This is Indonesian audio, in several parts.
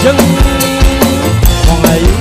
Ajeng wong ayu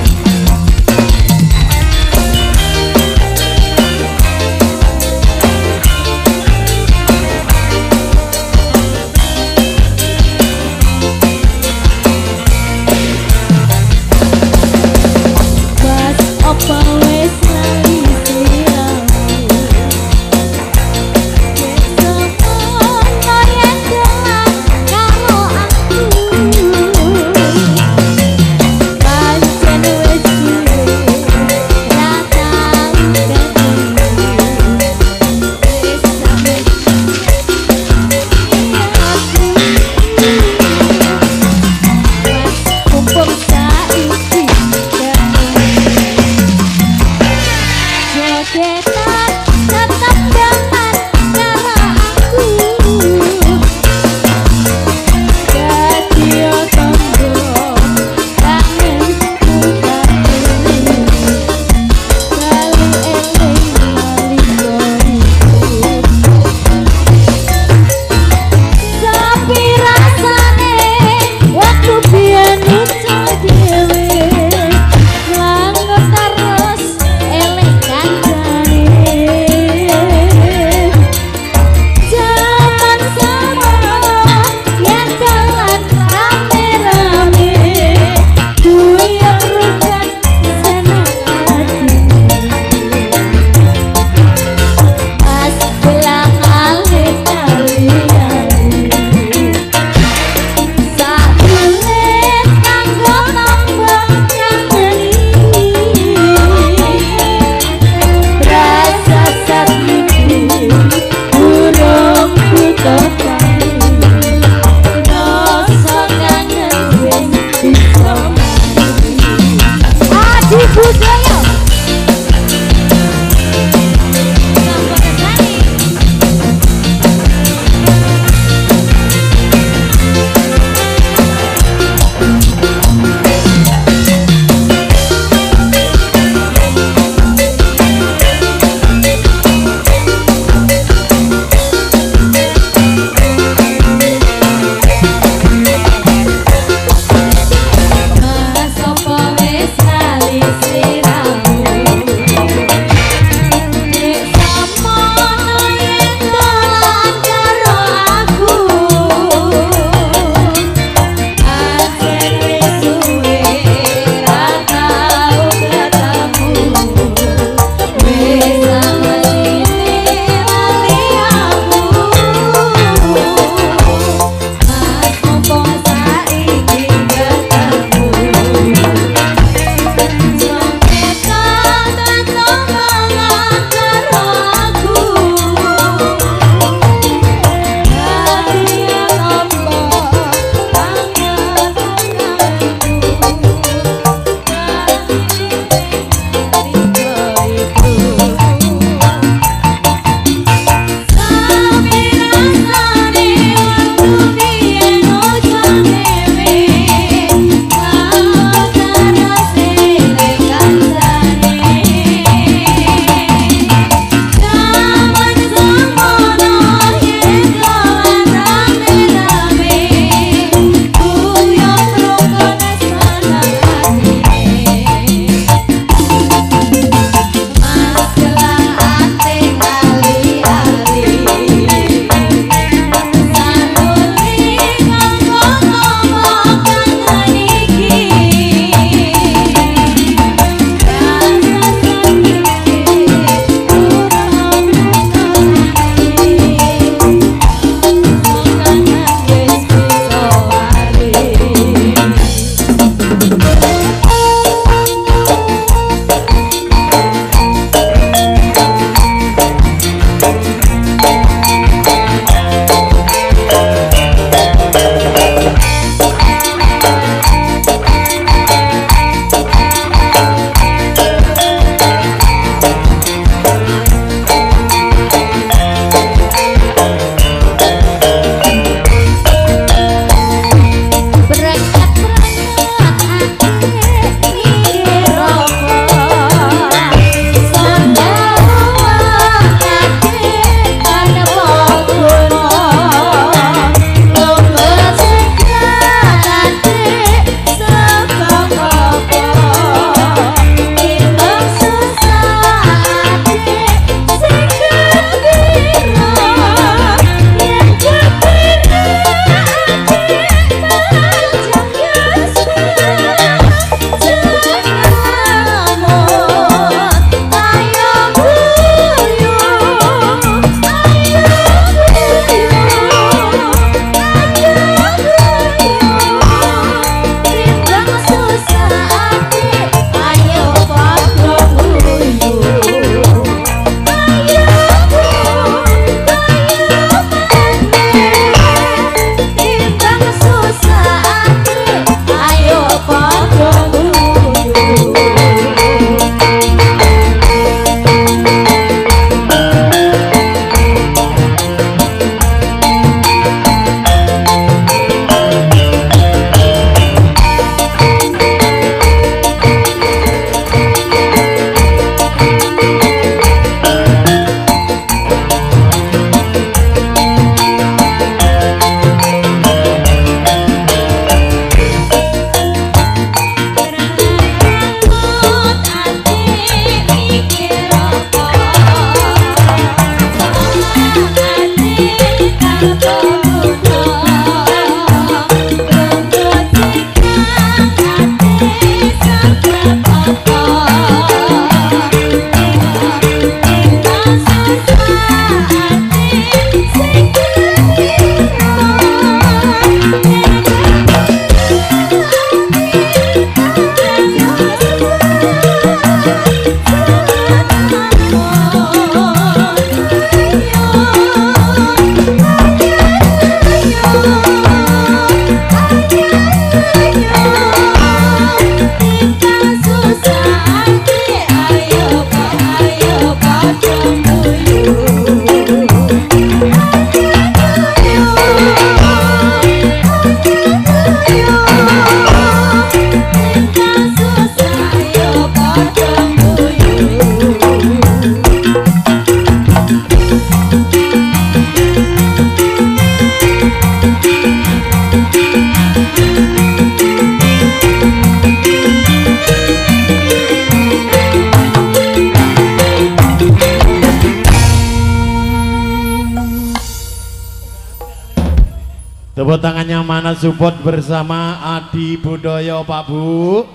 Tepuk tangannya mana support bersama Adi Budoyo Pak Bu.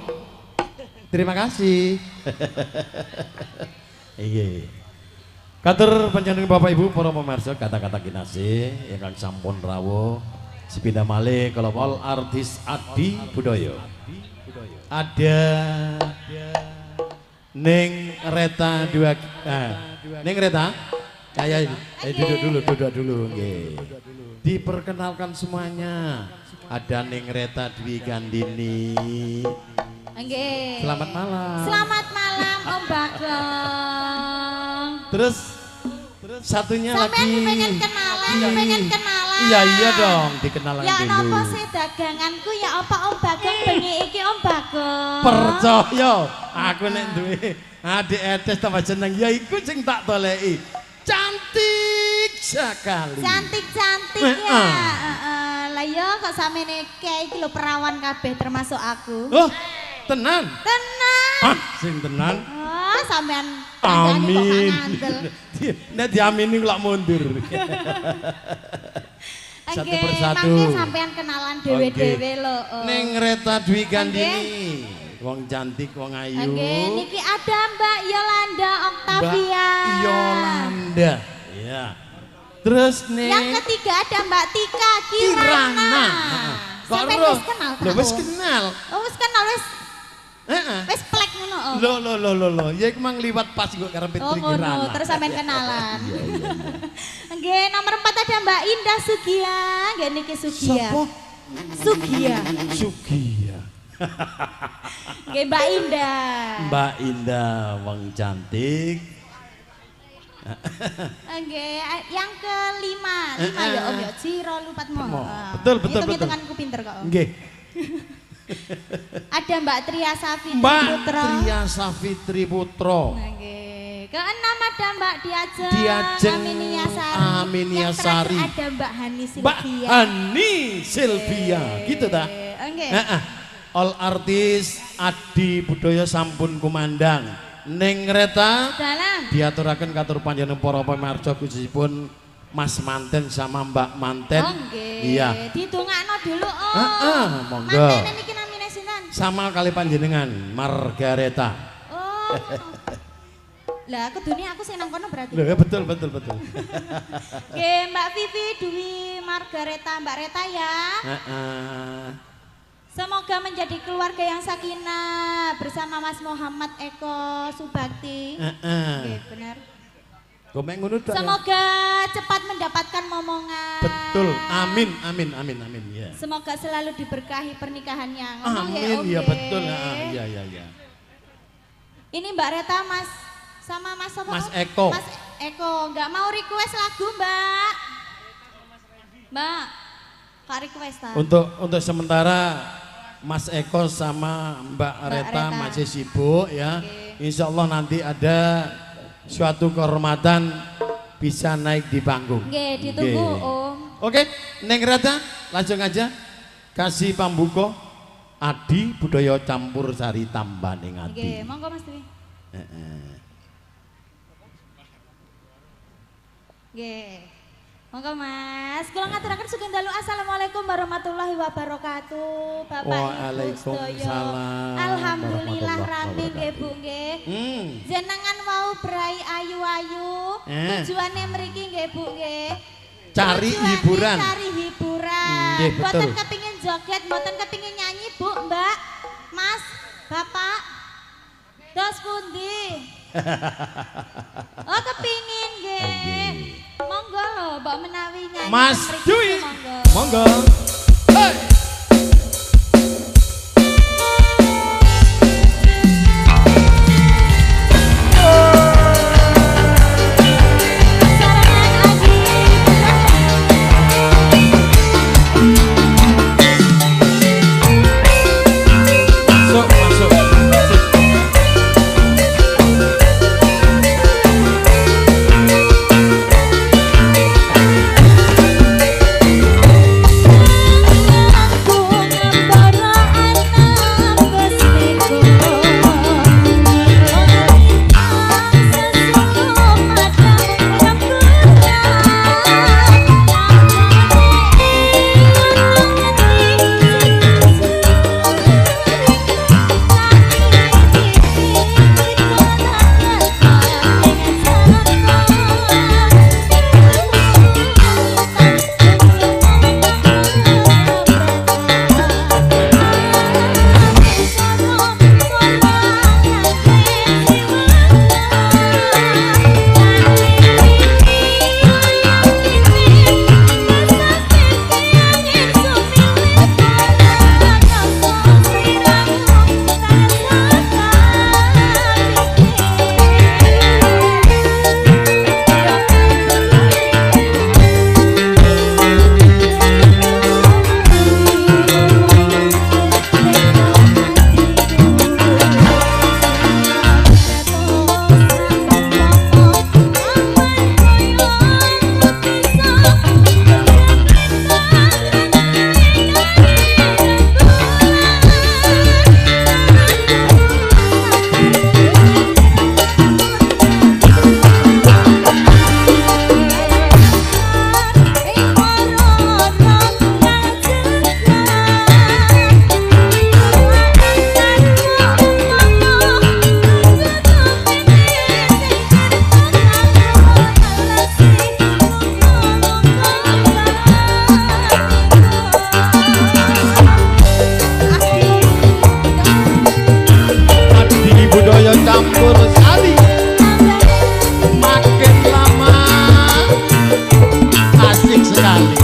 Terima kasih. Iya. Katur panjenengan Bapak Ibu para pemirsa kata-kata kinasih ingkang sampun rawuh sepindah malih kalau all artis Adi Budoyo. Ada Ning Reta dua Ning Reta. Ya duduk dulu nggih. Diperkenalkan semuanya. Ada Ning Reta Dwi Gandini. Nggih. Selamat malam. Selamat malam Om Bagong. Terus satunya sampai lagi. pengen kenalan. Iya dong, dikenalan ya, dulu. Ya napa sih daganganku ya apa Om Bagong bengi iki Om Bagong. Percaya, aku nek duwe adik etes tambah jeneng ya iku sing tak toleki. Cantik sekali. Cantik ya. Lah ya kok samene kayak iki lho perawan kabeh termasuk aku. Oh, tenan. Tenan. Sing tenan. Oh, sampean amin. Nek diamini kok mundur. Satu persatu. Mangke sampean kenalan dhewe-dhewe lho. Ning Reta Dwi Gandini. Wong cantik, wong ayu. Nggih, niki ada Mbak Yolanda Octavia. Mbak Yolanda. Iya. Terus nih. Yang ketiga ada Mbak Tika Kirana. Sampai wis kenal. Lho wis kenal. Oh, wis kenal wis. Wis plek ngono. Lho. Ya iku mang liwat pas kok karo Fitri Kirana. Oh, terus sampean kenalan. Nggih, nomor 4 ada Mbak Indah Sugia. Nggih niki Sugia. Sopo? Sugia. Nggih Mbak Indah. Mbak Indah wong cantik. Nggih, yang kelima. 5 ya Om ya Ciro lupat mo. Betul. Hitung-hitunganku pinter kok. Nggih. Ada Mbak Tria Safitri Mbak Putro. Tria Safitri Putro. Nggih. Keenam ada Mbak Diajeng Aminia Sari. Yang terakhir ada Mbak Hani Silvia. Mbak Hani Silvia. Gitu ta? Nggih. All artis Adi Budoyo sampun kumandang. Ning Reta Dalam. diaturaken katur panjenengan para pamirsa khususipun Mas Manten sama Mbak Manten. Oh nggih. Iya. Ditungakno dulu Om. Monggo. Manten niki namine sinten? Sama kali panjenengan Margareta. Oh. Lah kudune aku sing nang kono berarti. Lho betul. Nggih, Mbak Vivi Dwi Margareta Mbak Reta ya. Semoga menjadi keluarga yang sakinah bersama Mas Muhammad Eko Subakti. Nggih, benar. Gomek ngono tok. Semoga cepat mendapatkan momongan. Betul. Amin ya. Semoga selalu diberkahi pernikahannya. Amin ya betul. Iya. Ini Mbak Reta Mas sama Mas apa? Mas Eko. Mas Eko, nggak mau request lagu, Mbak. Mbak, Kak request ta? Untuk sementara Mas Eko sama Mbak Reta masih sibuk ya. Okay. Insya Allah nanti ada suatu kehormatan bisa naik di panggung. Nggih, ditunggu Om. Oke, Neng Reta langsung aja kasih pambuko Adi Budoyo campur sari tambah ning ati. Nggih, monggo Mas Dwi. Nggih. Monggo Mas, kula ngaturaken sugeng dalu assalamualaikum warahmatullahi wabarakatuh. Bapak Waalaikumsalam. Alhamdulillah rame nggih Bu nggih. Jenengan mau berai ayu-ayu. Tujuane mriki nggih Bu nggih. Cari hiburan. Cari hiburan. Mboten kepingin joget, mboten kepingin nyanyi Bu, Mbak. Mas, Bapak. Dos pundi? Oh kepingin nggih. Monggo lho, Mbak menawi nyanyi. Mas Dwi. Monggo. Hey. sekali.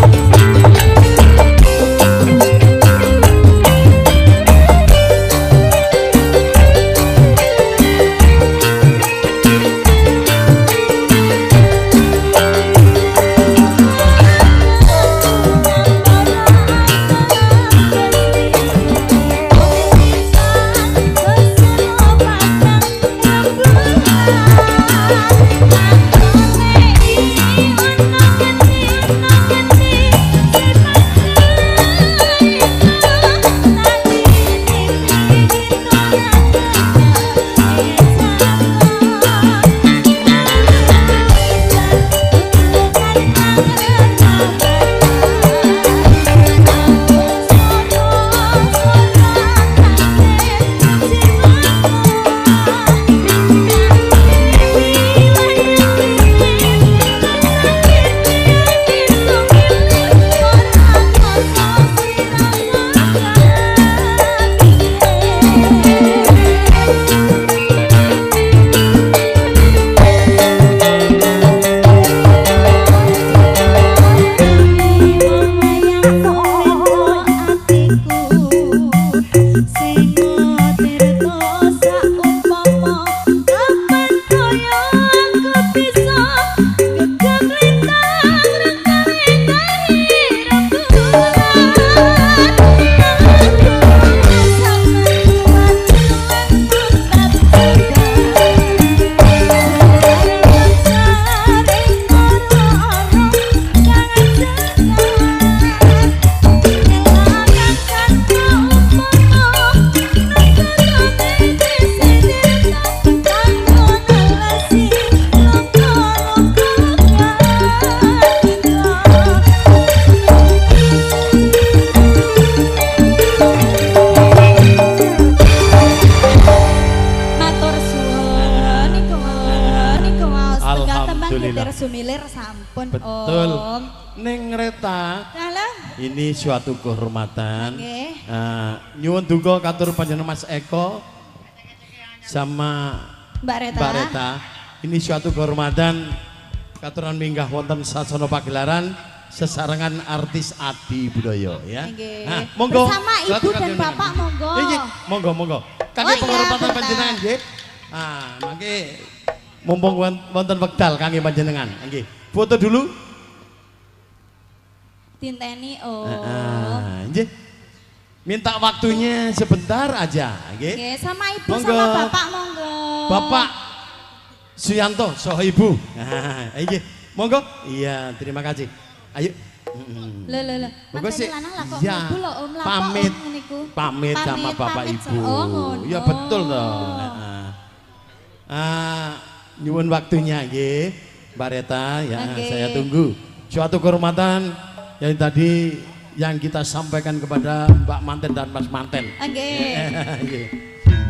Sumilir sampun betul. Om. Neng Reta. Halo. Ini suatu kehormatan. Nggih. Nyuwun duka katur panjenengan Mas Eko sama Mbak Reta. Ini suatu kehormatan katuran minggah wonten sasana pagelaran sesarengan artis Adi Budaya ya. Nggih. Monggo. Bersama Ibu dan Bapak monggo. Nggih, monggo. Kangge penghormatan panjenengan nggih. Mangke mumpung wonten wekdal kangge panjenengan. Nggih. Foto dulu. Tinteni Nggih. Minta waktunya sebentar aja, nggih. Nggih, sama Ibu sama Bapak monggo. Bapak Suyanto saha Ibu. Nggih. Monggo. Iya, terima kasih. Ayo. Lho. Monggo sih. Iya. Pamit sama Bapak Ibu. Iya betul toh. Nyuwun waktunya nggih, Mbak Reta ya. Saya tunggu. Suatu kehormatan yang tadi yang kita sampaikan kepada Mbak Manten dan Mas Manten. Nggih.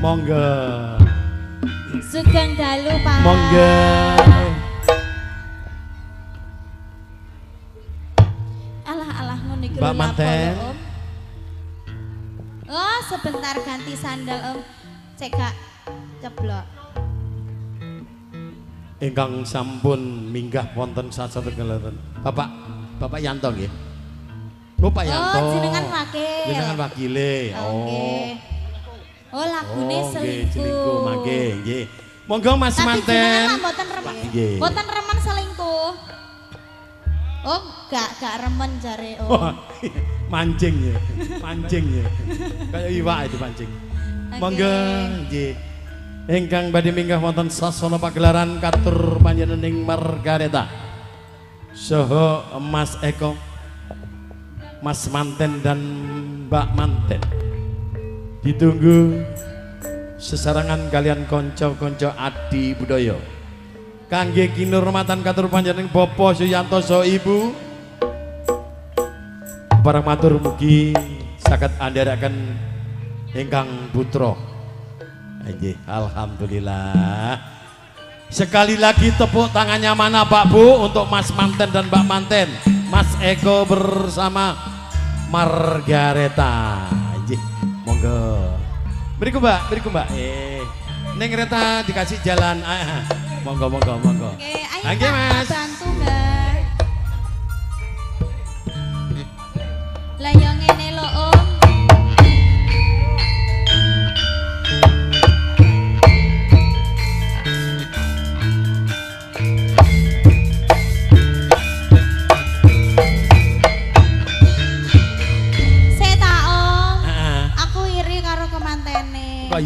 Monggo. Sugeng dalu, Pak. Monggo. Alah ngono iki Mbak Manten. Oh, sebentar ganti sandal, Om. Cek gak ceblok. Ingkang sampun minggah wonten sasana keleren. Bapak Yanto nggih. Bapak Yanto. Oh, jenengan wakil. Jenengan wakile. Oh, lagune selingkuh. Mangke nggih. Monggo Mas Manten. Tapi jenengan mboten remen. Mboten remen selingkuh. Oh, gak remen jare Om. Mancing ya. Kayak iwak itu mancing. Monggo nggih. Ingkang badhe minggah wonten sasana pagelaran katur panjenengan Margareta. Saha Mas Eko, Mas Manten dan Mbak Manten. Ditunggu sesarangan kalian konco-konco Adi Budaya. Kangge kinurmatan katur panjenengan Bapak Suyanto saha Ibu. Para matur mugi saged andharaken ingkang putra. Alhamdulillah. Sekali lagi tepuk tangannya mana Pak Bu untuk Mas Manten dan Mbak Manten, Mas Eko bersama Margareta. Monggo. Beriku Mbak. Neng Reta dikasih jalan. Monggo. Oke, ayo Mas. Bantu Mbak.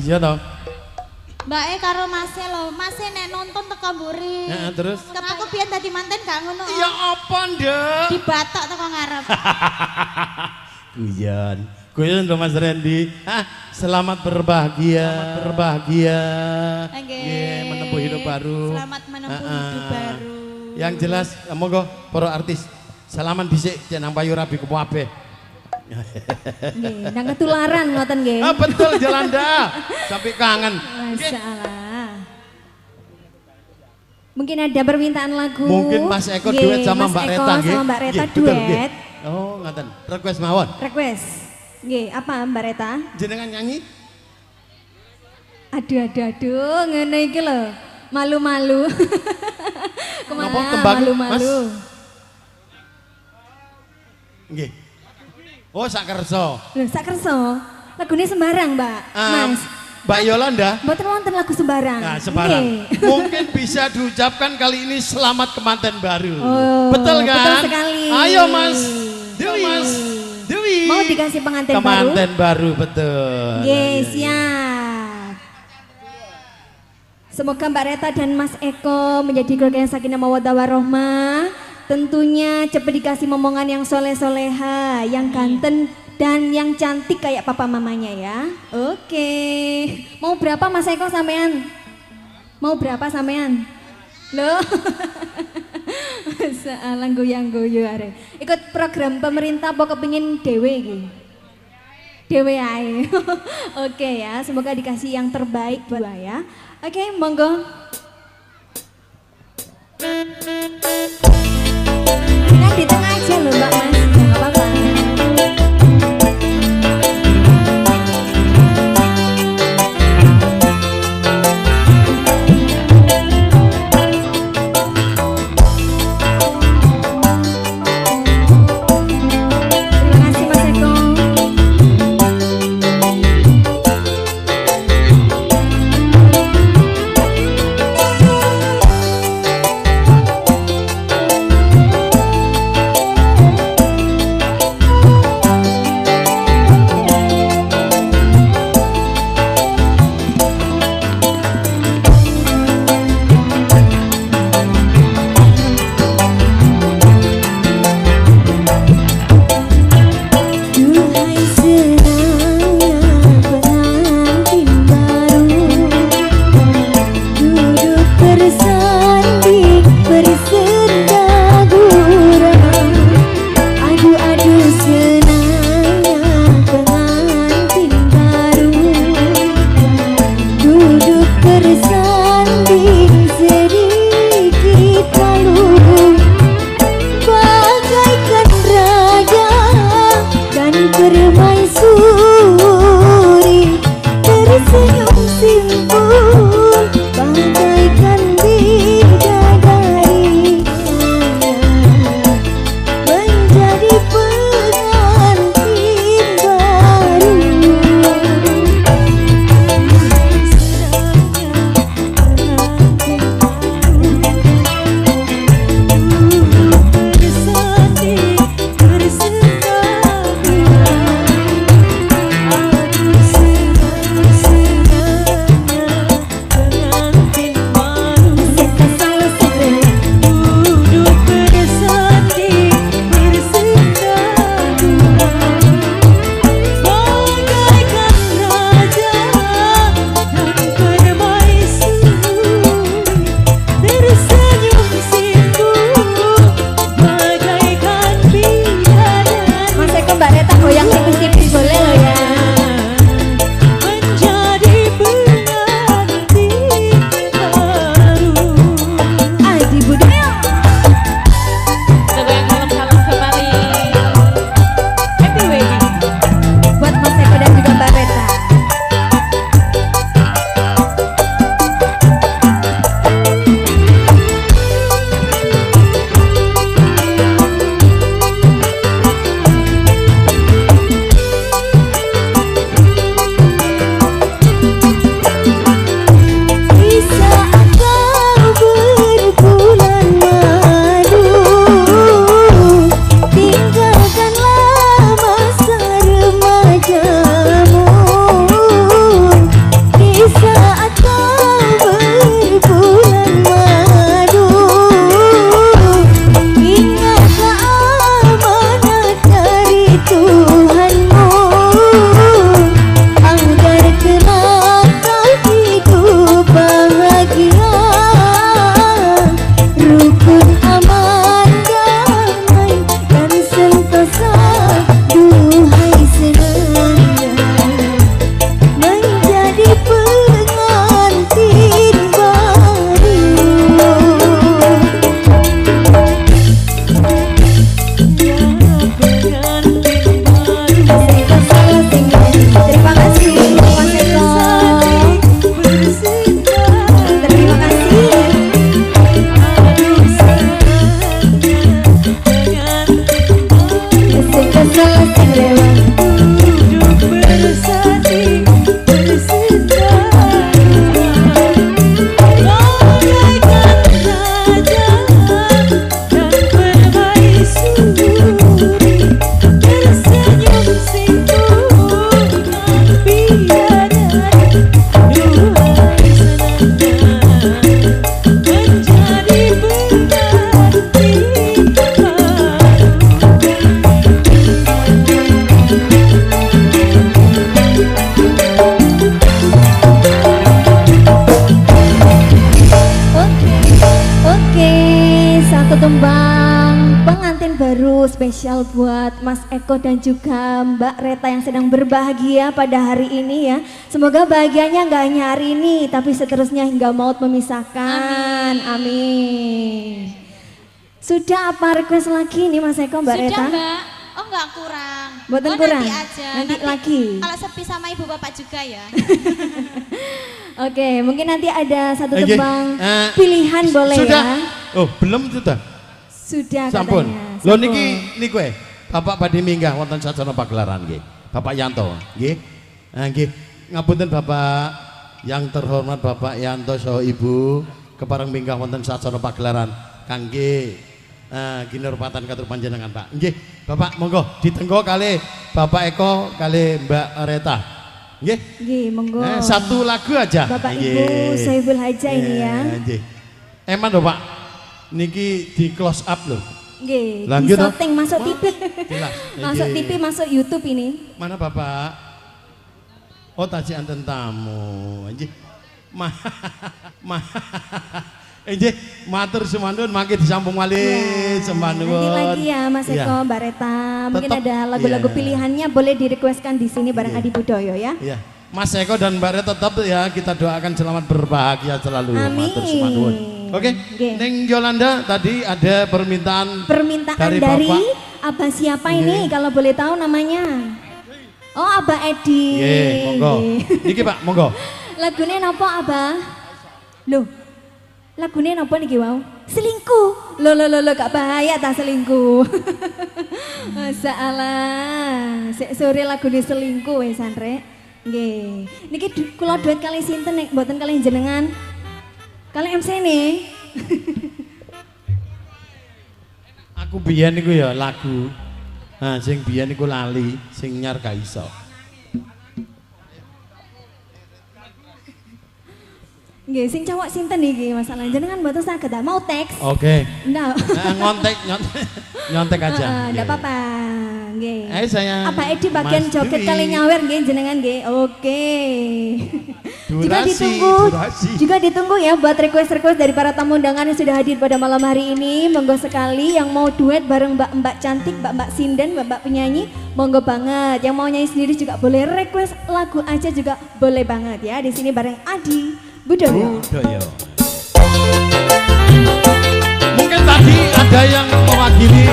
Iya toh. Mbak karo Masnya lho, Masnya nek nonton teko mburi. Heeh, terus? Aku biyen dadi manten gak ngono. Ya apa, Nduk? Dibatok teko ngarep. Guyon. Guyon lho Mas Randy. Selamat berbahagia, berbahagia. Nggih, menempuh hidup baru. Selamat menempuh hidup baru. Yang jelas, monggo para artis. Salaman dhisik cek nang payu rabi kepo kabeh. Nggih, nang ketularan ngoten nggih. Betul Jolanda. Sampai kangen. Masalah. Mungkin ada permintaan lagu. Mungkin Mas Eko duet sama Mbak Reta nggih. Sama Mbak Reta Betul, duet. nggih. Oh, ngoten. Request mawon. Request. Nggih, apa Mbak Reta? Jenengan nyanyi? Aduh, ngene iki lho. Malu-malu. Napa Kemana tembang, malu-malu. Nggih. Oh, sak kerso. Lho, sak kerso. Lagune sembarang, Mbak. Mas. Mbak Yolanda. Mboten wonten lagu sembarang. Nah, sembarang. Nggih. Mungkin bisa diucapkan kali ini selamat kemanten baru. Oh, betul kan? betul sekali. Ayo Mas Dewi. Mas Dewi. Mau dikasih pengantin baru? Kemanten baru, betul. Yes, siap. Semoga Mbak Reta dan Mas Eko menjadi keluarga yang sakinah mawaddah warahmah. Tentunya cepat dikasih momongan yang soleh-soleha, yang ganteng dan yang cantik kayak papa mamanya ya. Oke. Mau berapa Mas Eko sampean? Mau berapa sampean? Loh. Salah goyang-goyo are. Ikut program pemerintah apa kepengin dhewe iki? Dhewe ae. Oke ya, semoga dikasih yang terbaik dua ya. Oke, monggo. Nah, di tengah aja loh Mbak Mas, nggak apa-apa. Terima kasih Mas Eko. spesial buat Mas Eko dan juga Mbak Reta yang sedang berbahagia pada hari ini ya. Semoga bahagianya nggak hanya hari ini, tapi seterusnya hingga maut memisahkan. Amin. Sudah apa request lagi nih Mas Eko, Mbak Reta? Sudah Mbak. Oh nggak kurang. Buatan kurang? Nanti aja. Nanti lagi. Kalau sepi sama ibu bapak juga ya. Oke, mungkin nanti ada satu Oke, tembang pilihan boleh sudah. ya. Oh, belum sudah. Sudah Sampun. katanya. Lho Sampun. niku Bapak badhe minggah wonten sasana pagelaran nggih. Bapak Yanto, nggih. Nggih. Ngapunten Bapak yang terhormat Bapak Yanto saha Ibu kepareng minggah wonten sasana pagelaran kangge kinurmatan katur panjenengan Pak. Nggih, Bapak monggo ditenggo kali Bapak Eko kali Mbak Reta. Nggih. Nggih, monggo. Satu lagu aja. Bapak Nggih. Ibu Sohibul Haja ini ya. Nggih. Eman lho Pak. Niki di close up loh. Nggih, Lanjut, di syuting masuk TV. Jelas. Masuk Nggih. TV, masuk YouTube ini. Mana Bapak? Oh, tajian tamu. Nggih. Nggih, matur sumandun mangke disambung malih sembah nuwun. Nanti lagi ya Mas Iya. Eko, Mbak Reta. Mungkin Tetep, ada lagu-lagu iya. pilihannya boleh direquestkan di sini bareng Adi Budoyo ya. Iya. Mas Eko dan Mbak Reta tetap ya kita doakan selamat berbahagia selalu. Amin. Matur sembah nuwun. Oke. Nggih. Neng Yolanda tadi ada permintaan Permintaan dari Bapak. Abah siapa Nggih. ini kalau boleh tahu namanya? Oh, Abah Edi. Nggih, monggo. Nggih. Niki Pak, monggo. Lagunya napa Abah? Loh, lagunya napa niki wau? Selingkuh. Loh, gak bahaya tak selingkuh. Masalah. Sek sore lagune selingkuh wis Sandrek. Nggih. Niki kula duet kali sinten nek mboten kali jenengan? Kali MC nih. Aku biyen niku ya lagu. Nah, sing biyen niku lali, sing nyar gak iso. Nggih, sing cowok sinten iki masalah jenengan mboten saged tak mau teks. Oke. Nah. Nyontek aja. Enggak Nggih. apa-apa. Nggih. Ayo saya. Apa Edi bagian Mas joget Dwi. kali nyawer nggih jenengan nggih. Oke. Durasi, durasi. Juga ditunggu ya buat request-request dari para tamu undangan yang sudah hadir pada malam hari ini. Monggo sekali yang mau duet bareng Mbak-mbak cantik, Mbak-mbak sinden, Mbak-mbak penyanyi, monggo banget. Yang mau nyanyi sendiri juga boleh, request lagu aja juga boleh banget ya. Di sini bareng Adi Budoyo. Budoyo. Mungkin tadi ada yang mewakili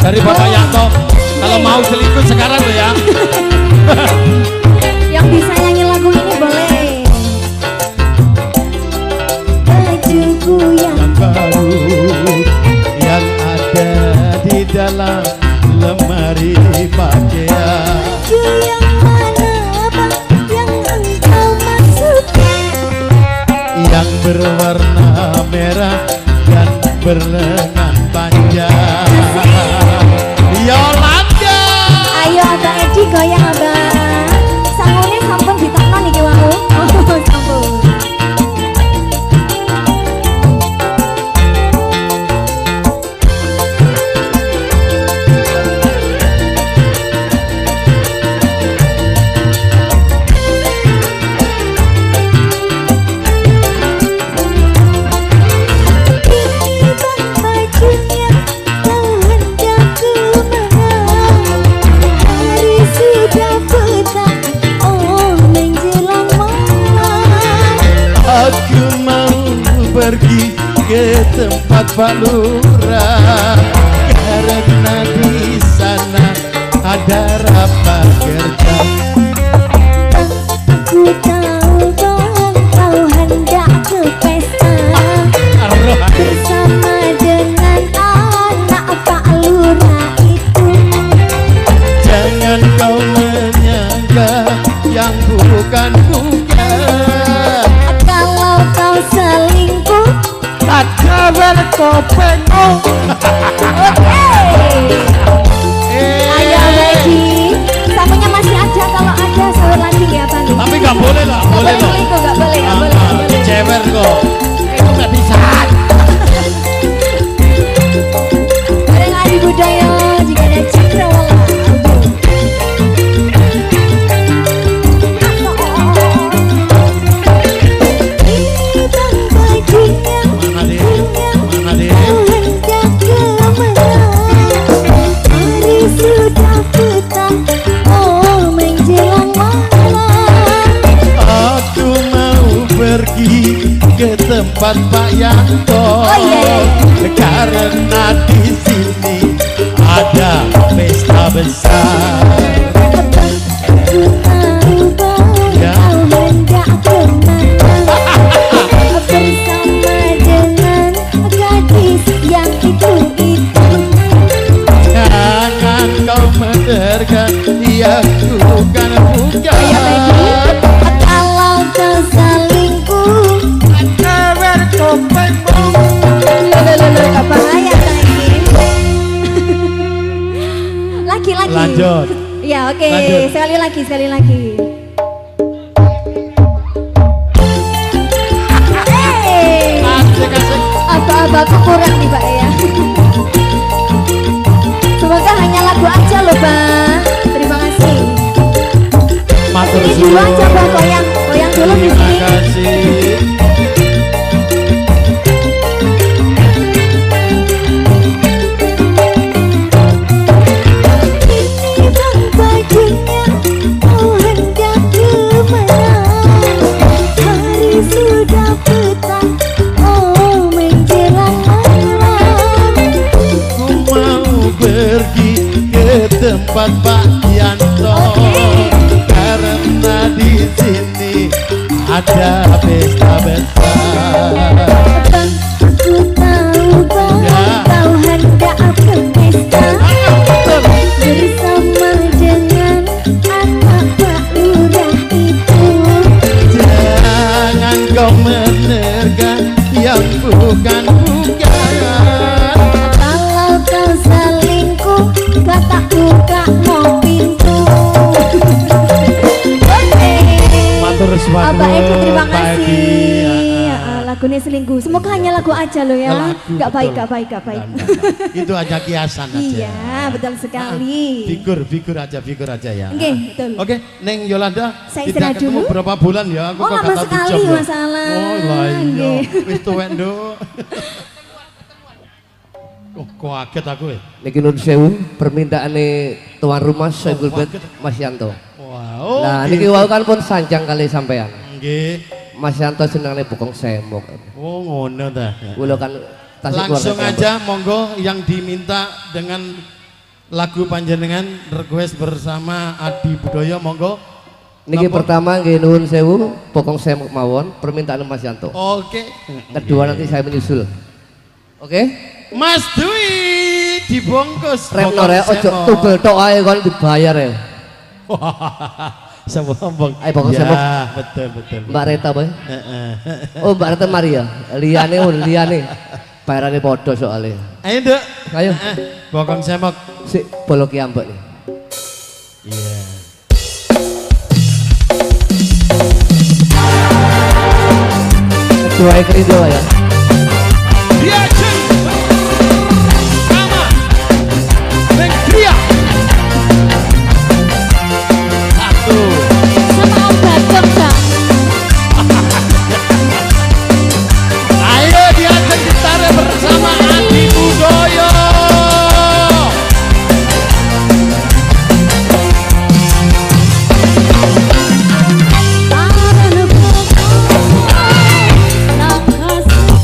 dari Bapak Yanto. Kalau mau selingkuh sekarang loh ya. Yang bisa nyanyi lagu ini boleh. Bajuku yang Baru yang ada di dalam lemari pakaian. baju yang mana Bang yang engkau maksudkan? Yang berwarna merah dan berlengan panjang. Yolanda. Ayo Abang Edi goyang Abang. Sangune sampun ditakno niki wau. Oh, sampun. Ini Bang bajunya kau hendak kemana? Hari sudah petang, oh menjelang malam. Aku mau pergi ke tempat Pak Lurah karena di sana ada rapat kerja. Aku tahu Bang kau hendak ke pesta bersama dengan anak Pak Lurah itu. Jangan kau menyangka yang bukan-bukan. Kalau kau selingkuh, Tak kabar kau pengen karena di sini ada pesta besar. Ku tahu bahwa Ya. kau hendak kemana bersama dengan gadis yang itu. Jangan kau mendekat, dia bukan Kalau kau selingkuh, Ewer kopengmu. gak bahaya lagi. Lagi. Lanjut. Ya oke, Lanjut. sekali lagi. Asik asik. Aba-abaku kurang nih Pak ya. Semoga hanya lagu aja loh Pak. Terima kasih. Matur Ini dulu aja Pak, goyang dulu di Terima sini. kasih. Ini bang bajunya, kau hendak kemana? Hari sudah petang, oh menjelang malam. Ku mau pergi ke tempat Pak Yanto. Karena di sini ada pesta besar. Aku tahu bahwa Ya. kau hendak berpesta Betul. bersama dengan anak Pak Lurah itu. Jangan kau menerka yang bukan. Kalau kau selingkuh, kata buka mau pintu. Oke. Matur suwun. Abah Eko terima Pak Edi. kasih. Ya. Lagunya selingkuh. Semoga hanya lagu aja loh ya. Lagu, Gak baik, betul. gak baik, gak baik. Enggak. Itu aja kiasan aja. Iya, betul sekali. Figur aja ya. Oke, betul. Oke, Neng Yolanda, Saya tidak istirahat ketemu dulu. berapa bulan ya? Aku Oh, kok lama kata sekali, dijam ya. masalah. Oh, lah iya. Nggih. Wis tuwek, Nduk. Oh, kaget aku ya. Niki nun sewu permintaane tuan rumah Soebul Bet Mas Yanto. Wow. Nah niki wau kan pun sanjang kali sampean. Nggih. Mas Yanto senengane bokong semok. Oh, ngono ta. Kula kan tasik Langsung keluarga aja monggo yang diminta dengan lagu panjenengan request bersama Adi Budoyo monggo. Niki Napa? pertama nggih nuwun sewu bokong semok mawon permintaan Mas Yanto. Oke. Kedua nanti saya menyusul. Oke? Mas Dwi dibungkus. Remno rek ojo tugel tok ae kon dibayar ya. Sombong. Ayo, pokok Ya, semok. betul. Mbak Reta apa? Heeh. Oh Mbak Reta Maria. Liyane bayarane padha soalnya. Ayo, Nduk. Ayo. Bokong semok. Sik bolok ambek nih. Iya. Kedua kerido ya. Reaction. Sama. Neng Kria. Satu. Sama Om Bagong dong. Ayo diajak gitar bersama Adi Budoyo. Arana pokok, nang kasih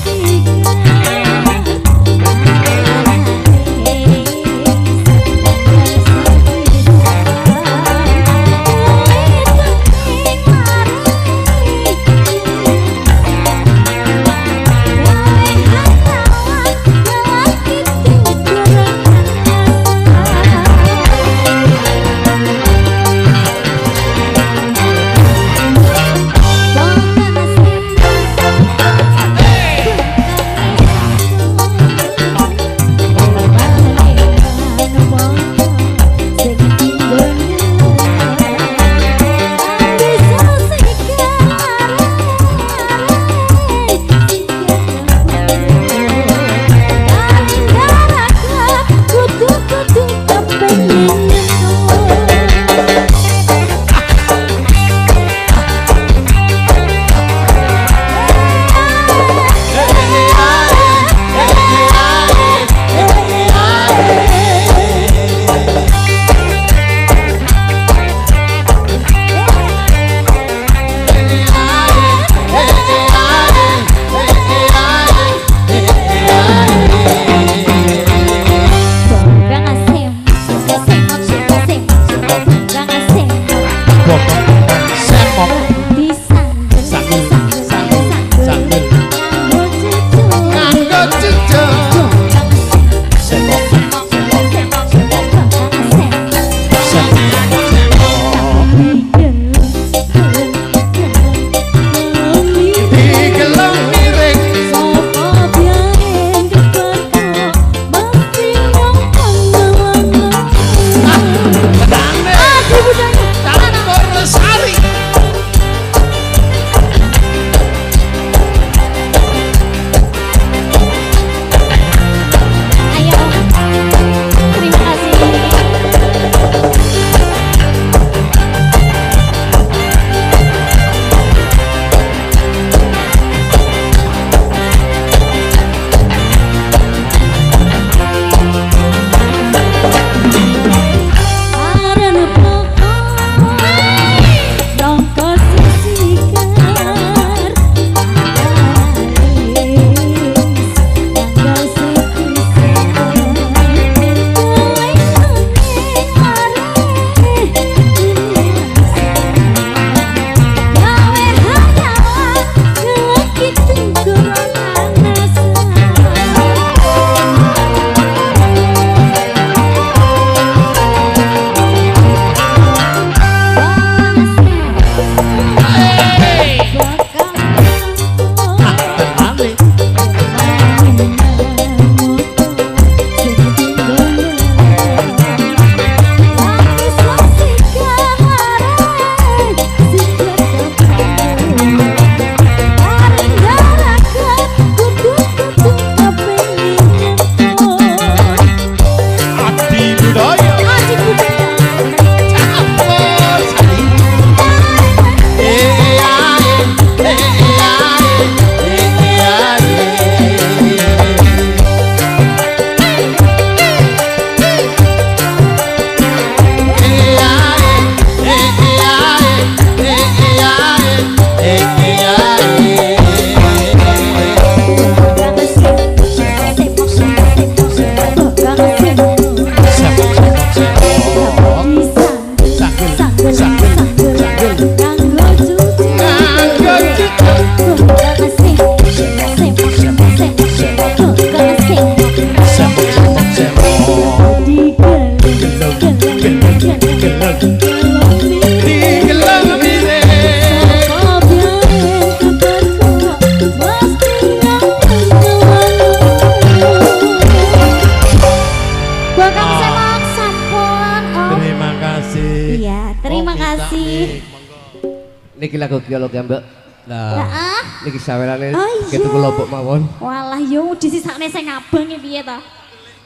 Niki lagu dialog ya Mbak. Nah, Heeh. niki sawerane Oh, iya. gitu kelompok mawon. Walah yo disisakne sing abang iki piye to?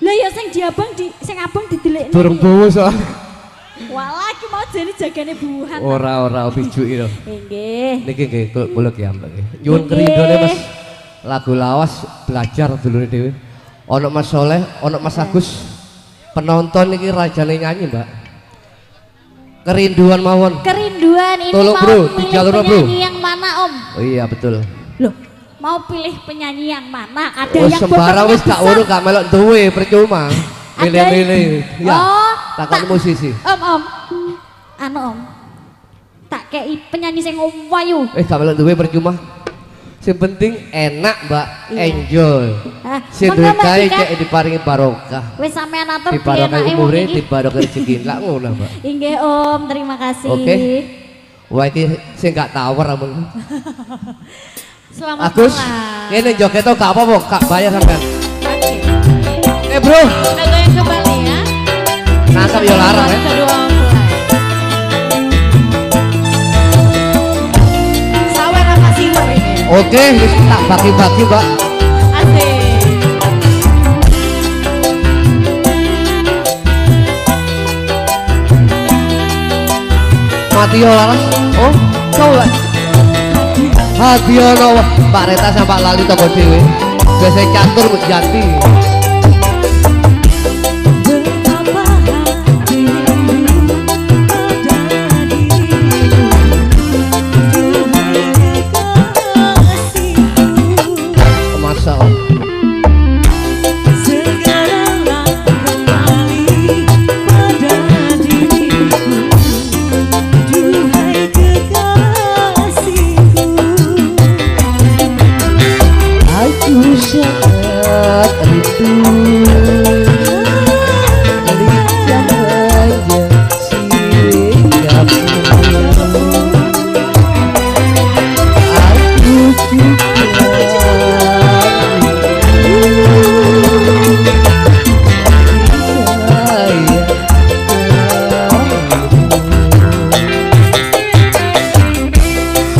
Lah ya sing diabang sing abang didelikne. Durung bawa soal. Walah iki mau jane jagane buhan. Ora pijuki lho. Nggih. Niki nggih kuluk ya Mbak. Nyuwun keridone Mas. Lagu lawas belajar dulure dhewe. Ono Mas Soleh, ono Mas Agus. Penonton niki rajane nyanyi, Mbak. Kerinduan mawon. Kerinduan ini Tolong, mau Bro, pilih dijalurno, Bro. penyanyi yang mana Om? Oh iya betul. Loh, mau pilih penyanyi yang mana? Ada Oh yang sembarang bobotnya wis gak besar. urung gak melok duwe percuma. Ada Milih-milih. Ya. Oh, Takon musisi. Om. Anu Om. Tak kei penyanyi sing wayu. Gak melok duwe percuma. Sing penting enak, Mbak. Iya. Enjoy. Hah, Sing monggo, duwe Mbak kae Dika. cek diparingi barokah. Wis sampean atur Dibarokah piye umure, iki? dibarokah rezeki. Lah ngono, Mbak. Inggih Om, terima kasih. Oke. Wah iki sing gak tawar amun. Selamat Agus, malam. ini joget tuh gak apa-apa, gak bayar sampean. Oke. Bro, Kita goyang kembali ya. nangkep yo larang ya. Kedua mulai. Sawer apa siwer ini? Oke, wis tak bagi-bagi, Mbak. Asik. Mati yo larang. Oh, kau lah. Hadiono Pak Reta sama Pak Lali toko dhewe. Biasa catur Mbak Jati. Masa oh. Aku sangat rindu lihat aja sikapmu. Aku juga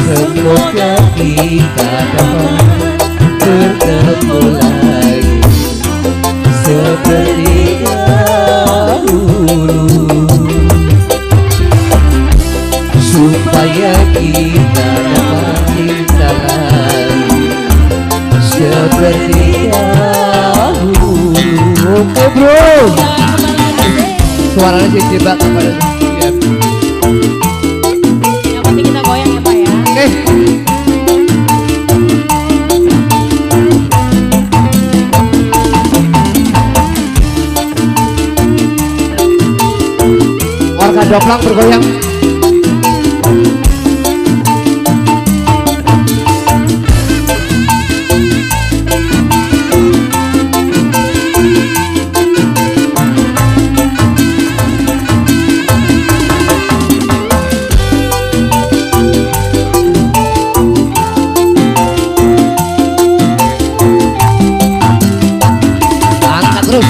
semoga kita dapat bertemu lagi seperti dahulu, supaya kita dapat cinta lagi seperti dahulu. Oke bro, suaranya sih jebak kepada Yang penting kita goyang ya Pak ya. oke. Warga Doplang bergoyang. Angkat terus.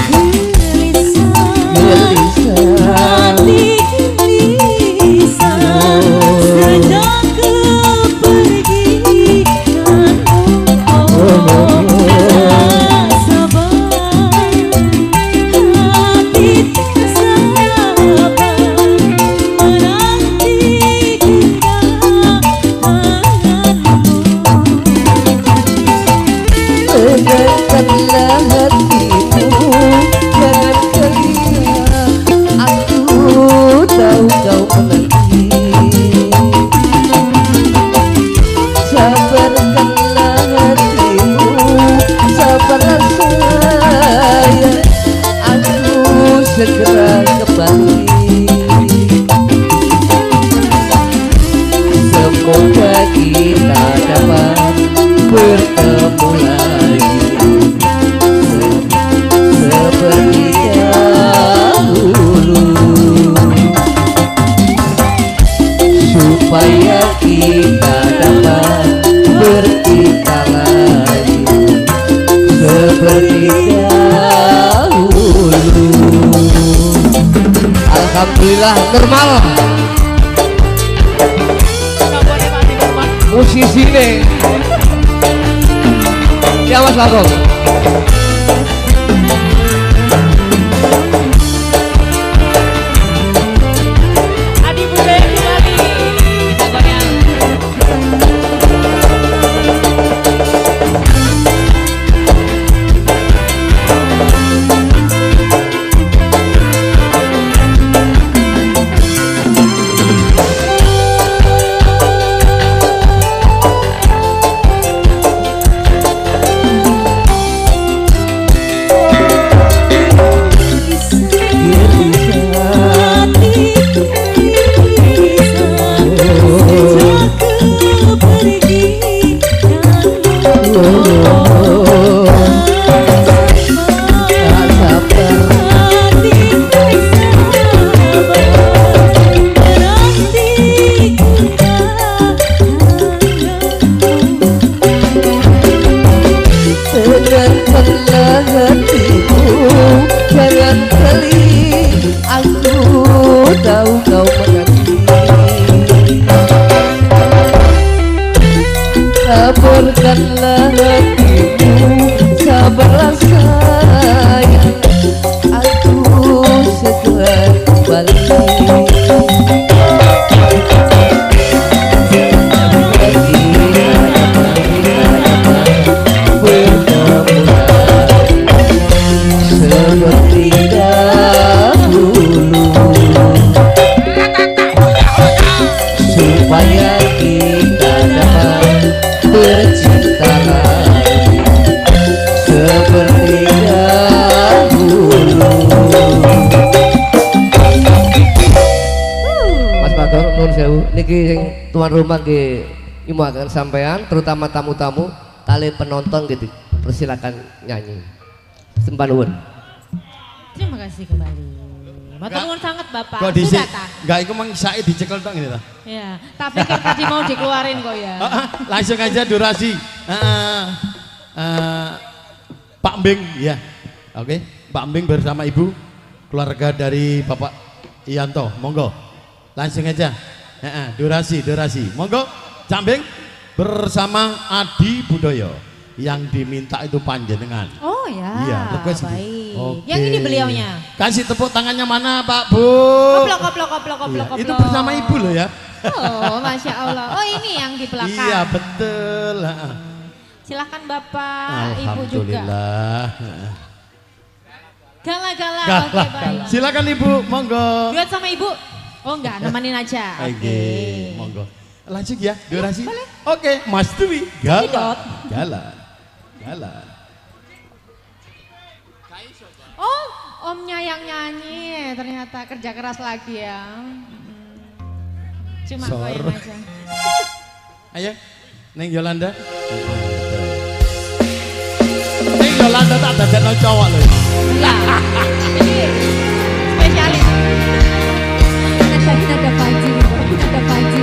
Tegakkanlah hatimu, jangan kehilangan. Aku tahu kau menanti. Sabarkanlah hatimu, sabarlah sayang. Aku segera kembali. Semoga kita dapat bertemu lagi seperti dahulu, supaya kita dapat bercinta lagi seperti dahulu. Alhamdulillah normal. musisi nih. Ya Mas Bagong. Adi budaya kembali. Kita goyang. Sabarkanlah hatimu, sabarlah sayang, aku segera kembali. Seperti dahulu, supaya kita dapat bercinta lagi seperti dahulu. Mas Bagong nuwun sewu niki sing tuan rumah nggih nyuwun sampean terutama tamu-tamu kali penonton gitu. Persilakan nyanyi. Sembah nuwun. Terima kasih kembali. Matur nuwun sangat Bapak. Kok dhisik Sudah ta? enggak iku mang sae dicekel tok ngene ta. Ya, tak pikir tadi mau dikeluarin kok ya. Langsung aja durasi. Pak Mbing ya. Oke, Pak Mbing bersama Ibu keluarga dari Bapak Ianto. Monggo. Langsung aja. Durasi. Monggo. Cak Mbing bersama Adi Budoyo. Yang diminta itu panjenengan. Oh ya. Iya, request itu. Baik. Oke. Yang ini beliaunya. Kasih tepuk tangannya mana Pak Bu? Koplok. Iya, itu bersama Ibu loh ya. Oh, Masya Allah. Oh ini yang di belakang. Iya betul. Silahkan Bapak, Ibu juga. Alhamdulillah. Gala-gala, Gala, oke baik. silakan Ibu, monggo. Duet sama Ibu? Oh enggak, nemenin aja. Oke, monggo. Lanjut ya, durasi. Boleh. Oke, Mas Dwi, gala. Oh, omnya yang nyanyi, ternyata kerja keras lagi ya. Cuma goyang aja. Ayo, Neng Yolanda. Neng Yolanda tak dadekno cowok loh. Iya, ini spesialis. Ada Panji, ada Panji.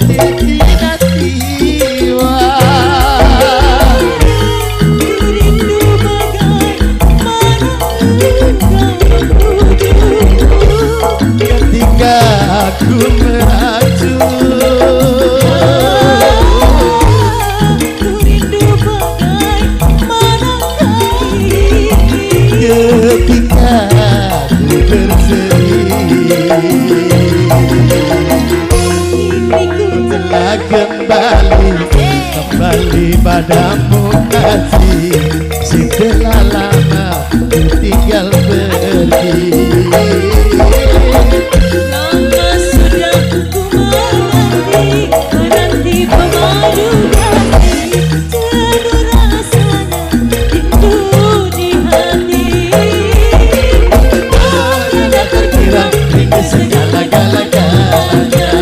iki nasiwa rindu bagaimana ketika aku meracun rindu bagaimana ketika aku bersedih telah kembali padamu kasih setelah lama ku tinggal pergi lama sudah ku menanti pemadu kasih jenuh rasanya rindu di hati tiada terkira rindu segala-gala-galanya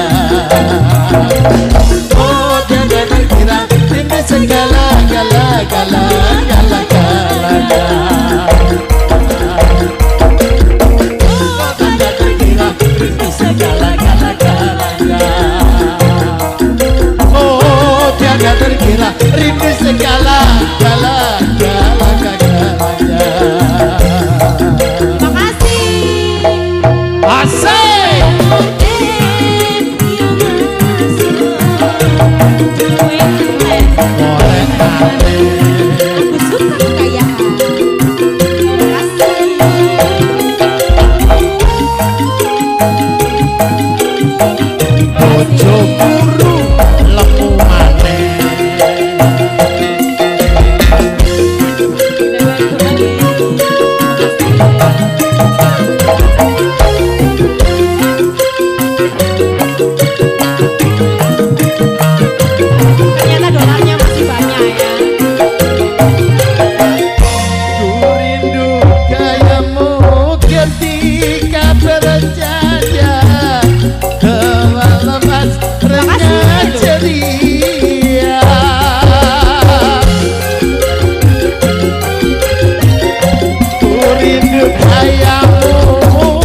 oh tiada terkira rindu segala-gala-gala-gala-galanya oh tiada terkira rindu segala-gala-galanya oh tiada terkira rindu segala-gala-gala-galanya makasih asik goreng ate aku suka kayak bojo guru lemu maneh Ternyata dolarnya masih banyak ya. ku rindu gayamu ketika berjaya telah lepas renyah ceria ku rindu gayamu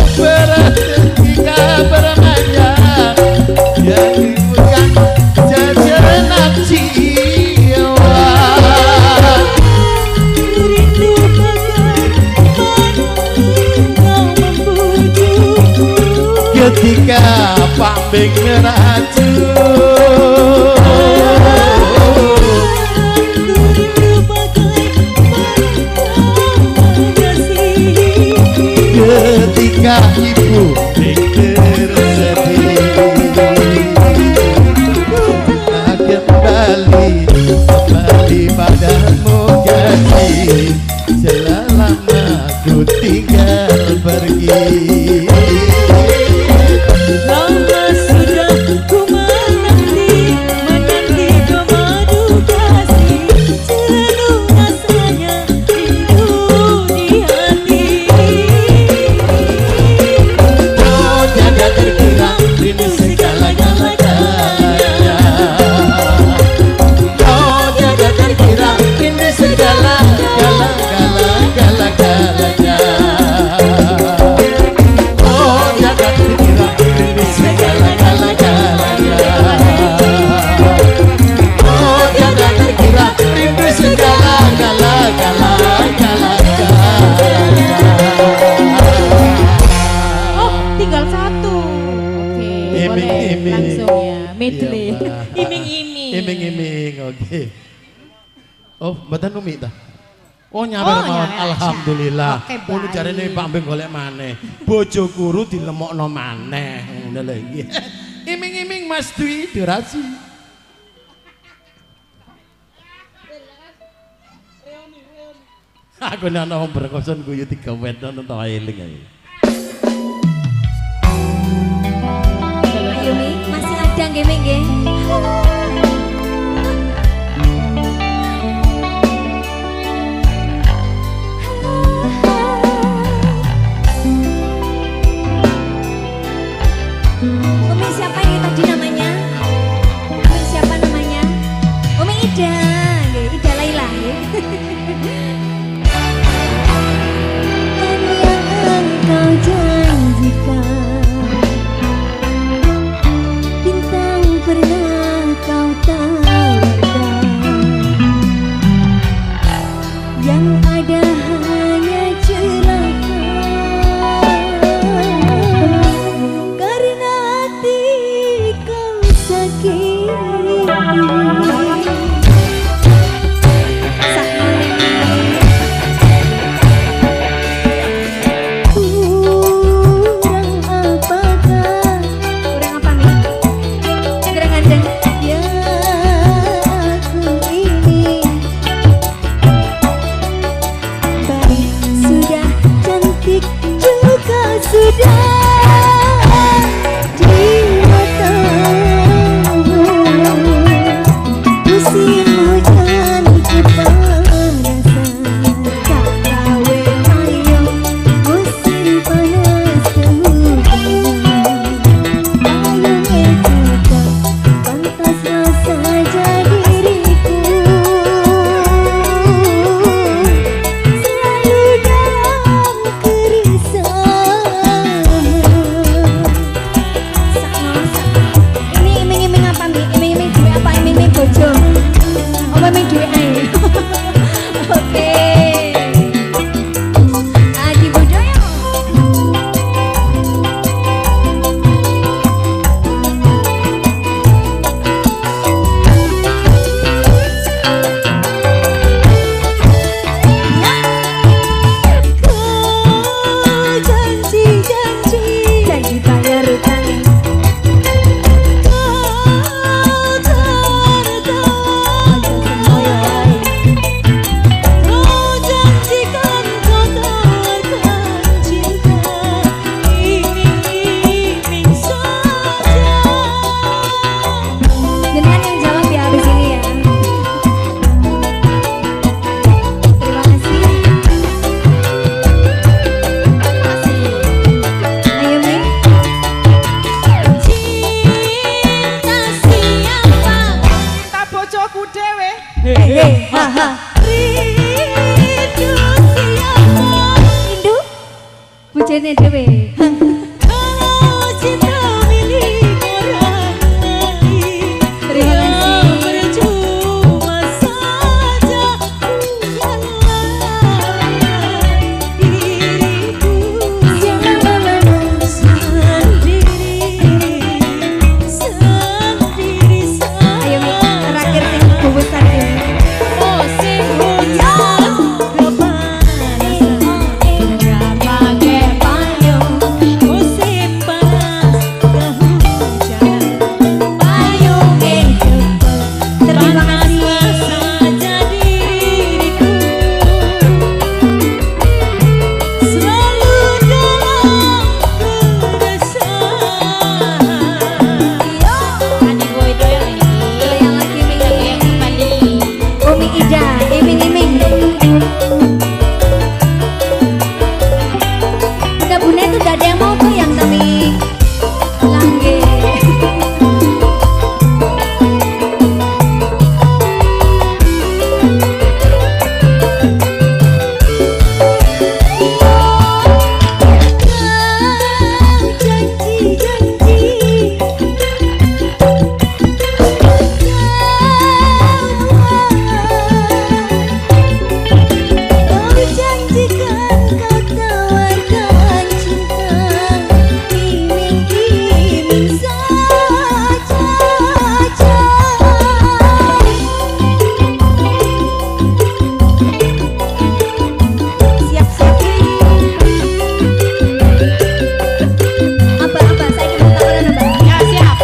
ketika bermanja yang bukan jajanan jiwa rindu bagaimana kau membujukku ketika pambing meracun rindu bagaimana kasih ketika ibu bersedih tak kembali padamu kasih selama ku tinggal pergi lama sudah ku menanti pemadu kasih jenuh rasanya rindu di hati oh tiada terkira rindu segala-gala-galanya oh tiada terkira rindu segala-gala-gala-gala-galanya oh tiada terkira rindu segala-gala-galanya oh tiada terkira rindu segala-gala-gala-gala-galanya Oh, tinggal satu. Oke, boleh Iming-iming. langsung ya. Medley. Iya, Mbak. Iming-iming. Iming-iming, oke. Oh, mboten numi ta? Oh, nyampe Oh, mawon. nyampe aja. Alhamdulillah. Oke, Ngono baik. jarene Pak Mbeng golek maneh. Bojo guru dilemokno maneh. Ngono lho iki. Iming-iming Mas Dwi durasi. Aku nana wong berkoson guyu 3 wet nonton ta eling ae. Ayo Mi, masih ada nggih Mi nggih? Umi siapa ini tadi namanya? Umi siapa namanya? Umi Ida, nggih, Ida Laila nggih. Dan yang engkau janjikan bintang bojone dhewe. Kalau cinta milik orang lain, percuma saja diriku sendiri. Ayo Mi, terakhir sing bubut tadi. Oh sing hujan kepanasan nggak pakai payung, musim panas nggak hujan, payungnya cepet. Terima kasih. Saja diriku selalu dalam keresahan. Adik gue doyan ini. Yang lagi Mi. Yang kembali. Umi Ida, iming-iming. Bunda-bunda itu gak ada yang mau tuh yang kami langge. Kau janjikan kau tawarkan cinta, iming-iming saja. Siap-siap. Apa saya ingin tawaran apa? Ya siap.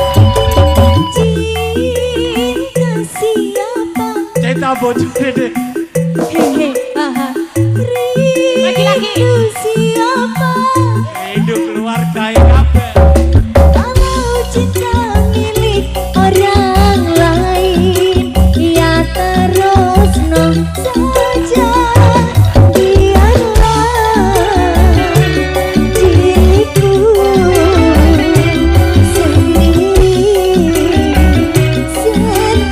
Cinta siapa? Cinta bojone deh. Hehe, aha. Laki-laki. Rindu siapa? Hidup keluarga kabeh. Kalau cinta milik orang lain, ya terus no saja. Biarlah diriku sendiri saja.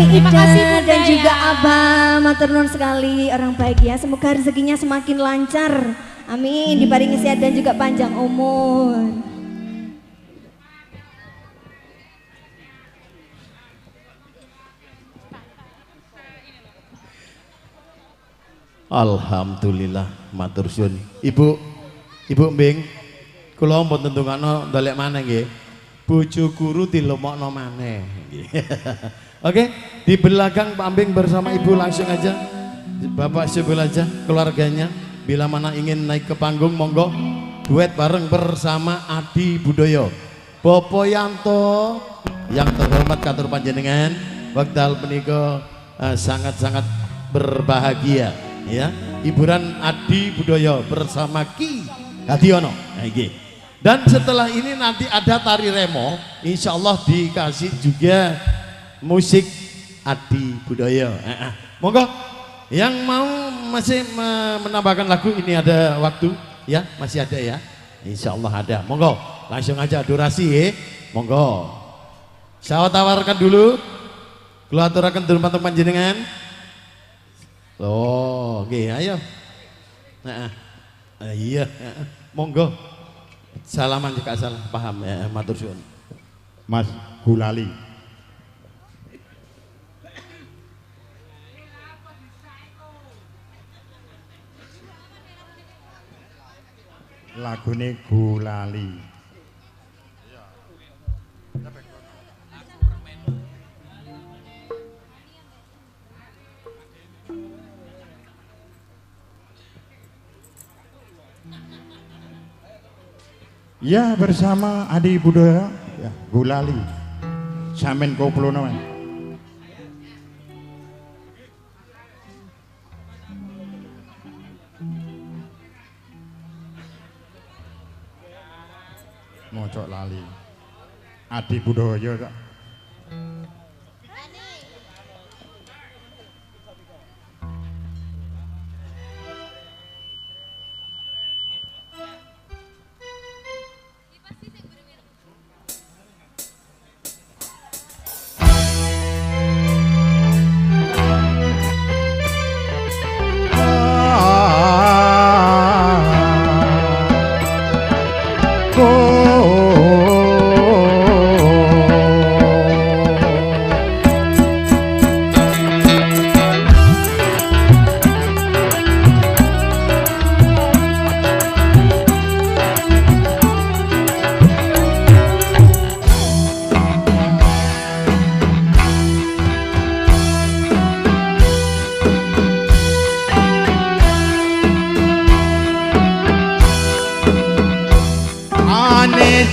Terima Ida kasih, Bunda, dan juga ya. Abah, matur nuwun sekali orang baik ya. Semoga rezekinya semakin lancar. Amin, diparingi sehat dan juga panjang umur. Alhamdulillah matur suwun. Ibu Mbing, kula ampun tentungano ndalek maneh nggih. Bojo guru dilemokno maneh nggih. Oke, di belakang Pak Mbing bersama Ibu langsung aja. Bapak sebel aja keluarganya. Bila mana ingin naik ke panggung monggo duet bareng bersama Adi Budoyo. Bopo Yanto yang terhormat katur panjenengan wekdal menika sangat-sangat berbahagia ya. Hiburan Adi Budoyo bersama Ki Hadiono. Dan setelah ini nanti ada tari remo, insya Allah dikasih juga musik Adi Budoyo. Monggo yang mau masih menambahkan lagu ini ada waktu ya, masih ada ya, insya Allah ada. Monggo langsung aja durasi ya. Monggo saya tawarkan dulu, kula aturaken dulur pantung panjenengan. Oh, oke, ayo. Iya, monggo. Salaman jika salah paham ya, matur suwun. Mas Gulali. Lagune Gulali. Ya bersama Adi Budoyo ya, Gulali Samen koplono mas. Mocok lali Adi Budoyo tak.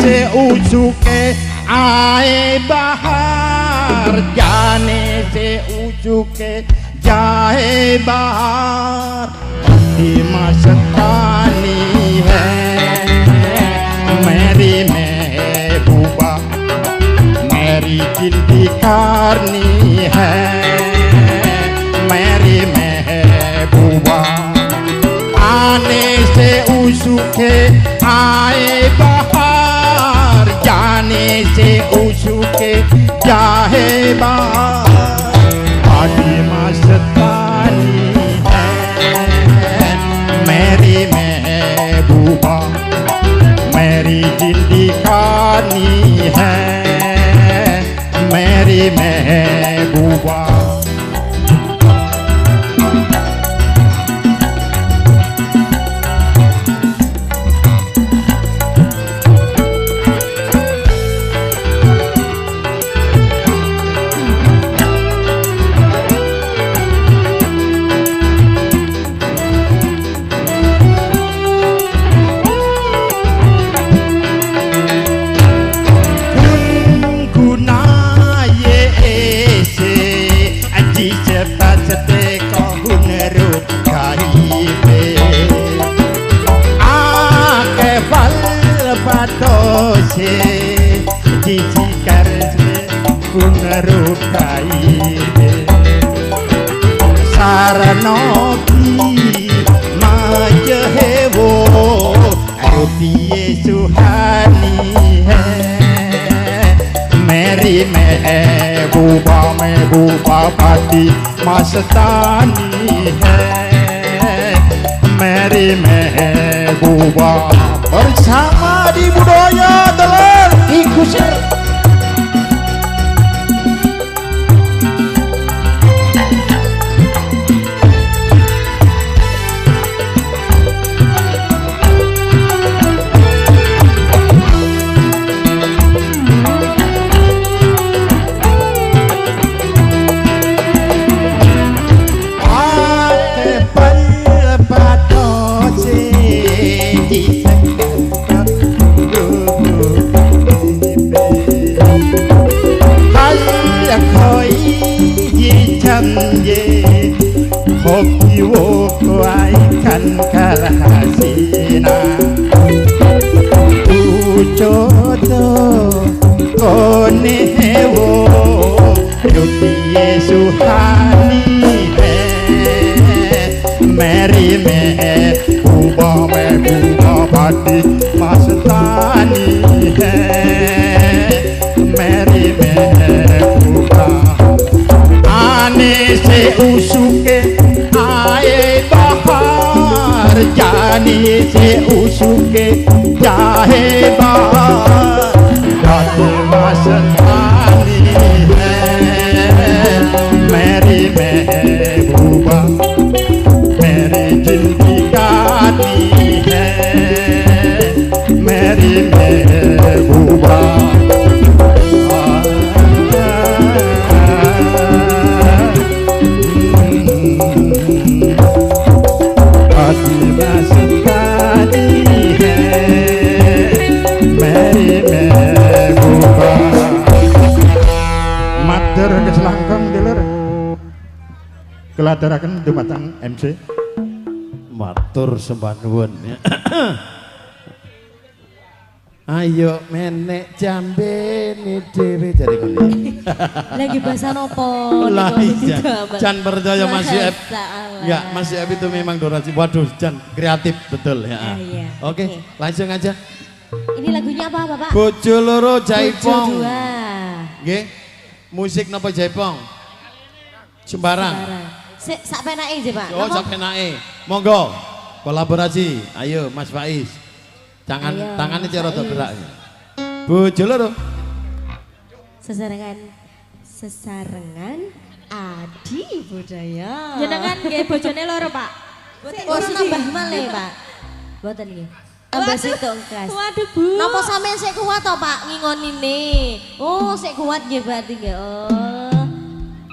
Se ujuke ae bahar, jane se ujuke jahe bahar, di masatani hai meri mehbuba, meri jildi karni hai meri mehbuba, ane se ujuke ae bahar, जाने से उछुके जाहे बाहर, आदि मस्तानी है मेरी महबूबा, मेरी जिंदगानी है मेरी महबूबा। Jijikar kunerukai saranoki majehewo rupie suhani hai meri mehbuba mehbuba महबूबाबादी मस्तानी है मेरी महबूबा bersama di budaya Teler Ikusir. Hoki woko aikan karahasina ujoto kone wo yukiye suhani he meri me uba pati mastani he meri me uba ane se usuke ae bahar jani se usuke jahe bahar jahe masani hai meri mehbooba meri jindgani hai meri mehbooba keselangkang deler keladaraken dumateng MC matur sembah nuwun. Ayo menek jambe ni dhewe jare ngene. Lagi bahasa nopo? Lah iya. Jan percaya Mas F. Enggak, Mas F itu memang donasi. Waduh, Jan kreatif betul ya. Iya. Oke, langsung aja. Ini lagunya apa, Bapak? Bojo loro Jaipong. Bojo dua. Nggih. Musik napa Jaipong? Sembarang. Sik sak penake aja, Pak. Oh, sak penake. Monggo. Kolaborasi. Ayo Mas Faiz. Tangannya cara gerak. Bojo loro. Sesarengan Adi Budaya. Jenengan nggih bojone loro, Pak. Oh, nambah malih, Pak. Mboten nggih. Tambah sitok kelas. Waduh, Bu. Napa sampean sik kuat to, Pak, ngingonine? Oh, sik kuat nggih berarti nggih. Oh.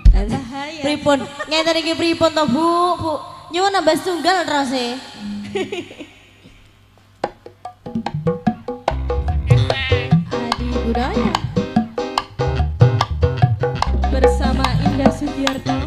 Bahaya. Pripun? Ngeten iki pripun to, Bu? Bu, nyuwun nambah setunggal terus e. Adi Budaya bersama Indah Sugiarto.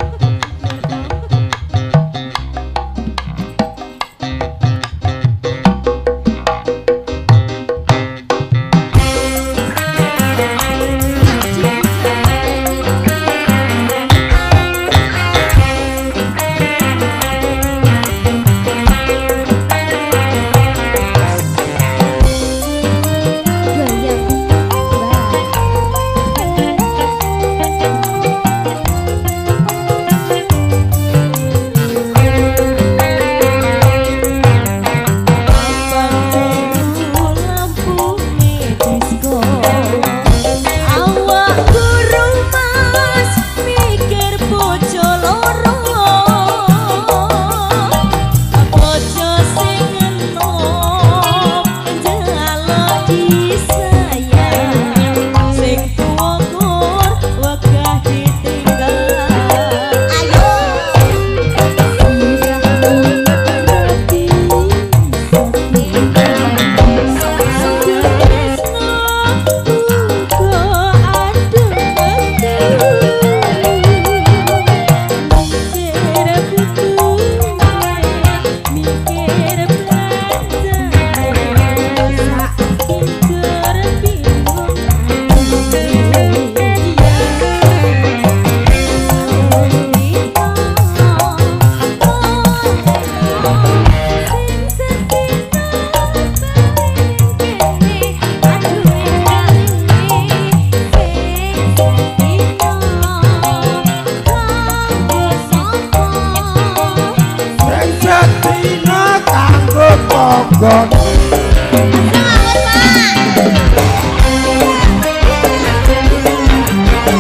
monggo.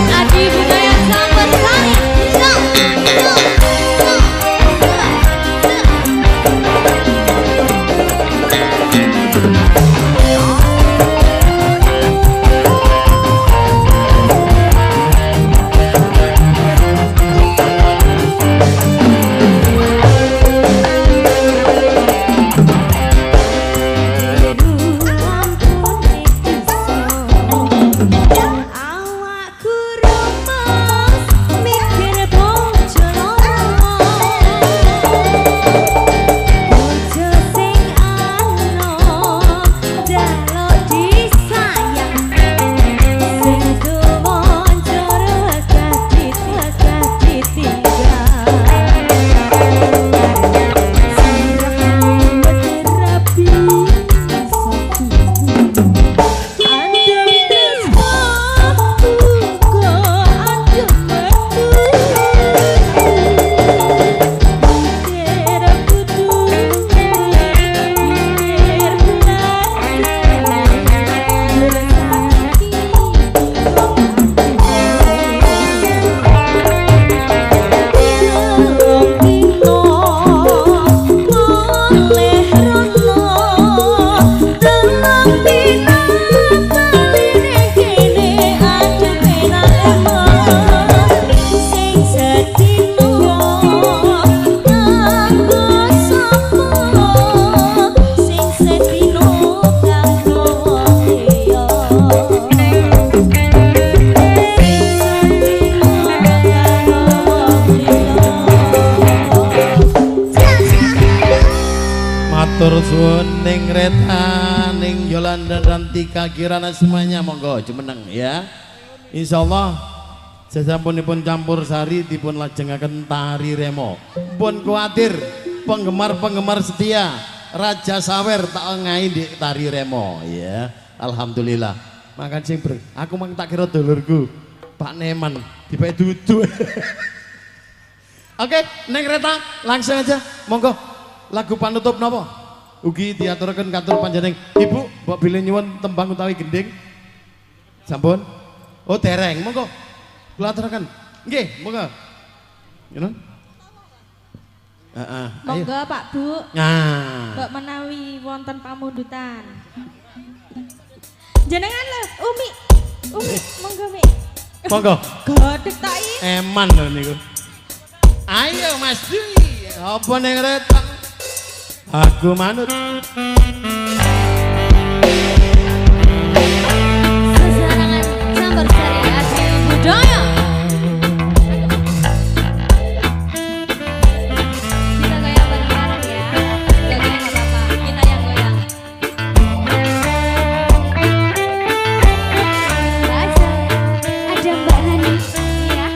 Adi budaya sampai sekali. Matur suwun ning Reta, ning Yolanda dan Tika Kirana semuanya monggo jumeneng ya. Insyaallah sasampunipun campur sari dipun lajengaken tari remo. Pun kuatir penggemar-penggemar setia Raja Sawer tak ngai di tari remo ya. Alhamdulillah. Makan sing aku mang tak kira dulurku Pak Neman dipek dudu. Oke, neng Reta langsung aja monggo. Lagu panutup napa? Ugi diaturaken katur panjenengan Ibu, mbok bilih nyuwun tembang utawi gending. Sampun? Oh, dereng. Monggo. Kula aturaken. Nggih, monggo. Ngono. Heeh. Monggo Pak Bu. Nah. Mbok menawi wonten pamundutan. Jenengan lho, Umi. Monggo Mi. Monggo. Godhek tak iki. Eman lho niku. Ayo Mas Dwi. Apa ning Reta? Aku manut. Sesarangan sambar sari Adi budaya. Kita goyang bareng-bareng ya. Gak goyang gak apa-apa, kita yang goyang. Rasa ada Mbak Hani ya.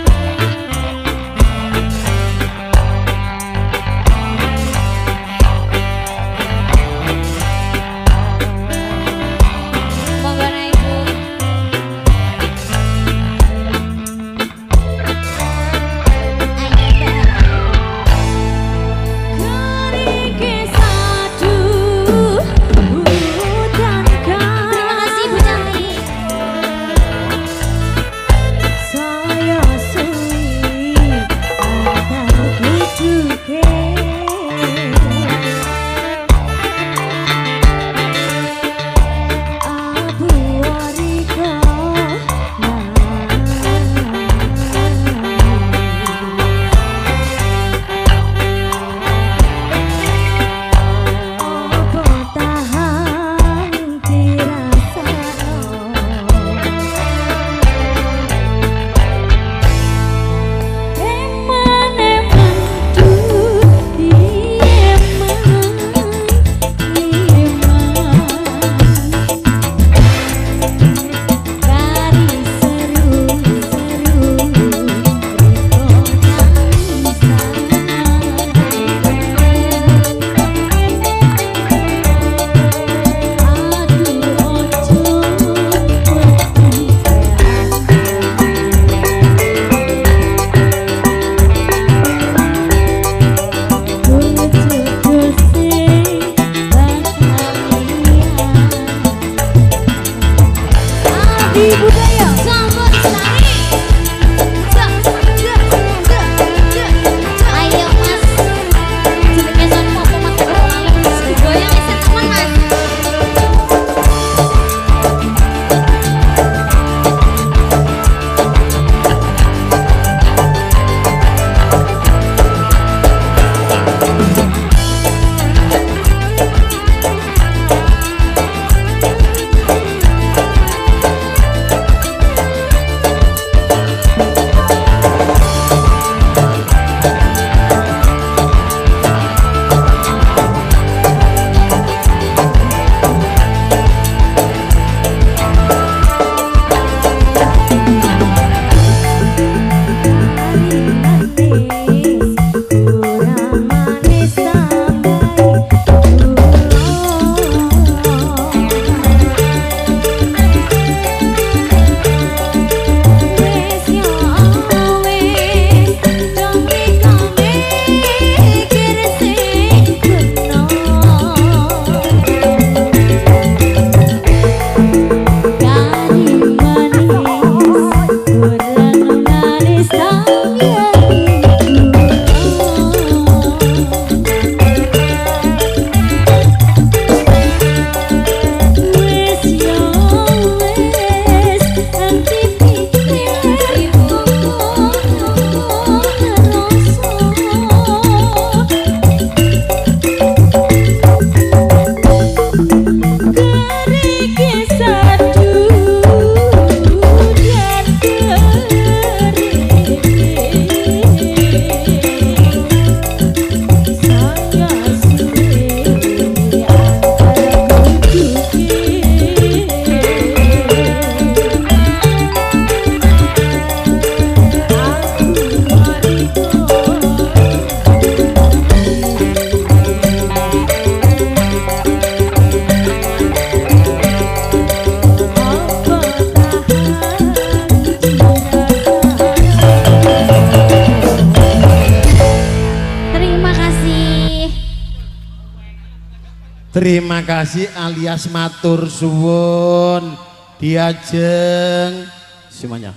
Terima kasih alias matur suwun diajeng semuanya.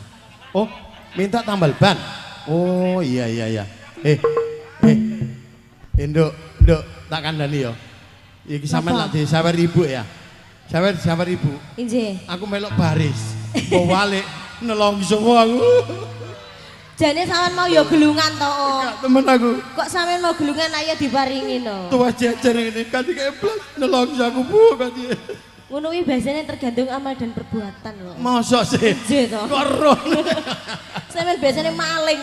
Oh, minta tambal ban. Oh, iya. Nduk, tak kandhani ya. Iki sampean lak disawer ibu ya. Sawer ibu. Injih. Aku melok baris. Mbok balik nelongso aku. Jane sampean mau ya gelungan to. Enggak temen aku. Kok sampean mau gelungan ayo diparingi no. Tua jajar ini kanthi keblas nelongso aku bu kanthi. Ngono kuwi biasanya tergantung amal dan perbuatan loh. Mosok sih. Injih to. Koron. Sampean biasanya maling.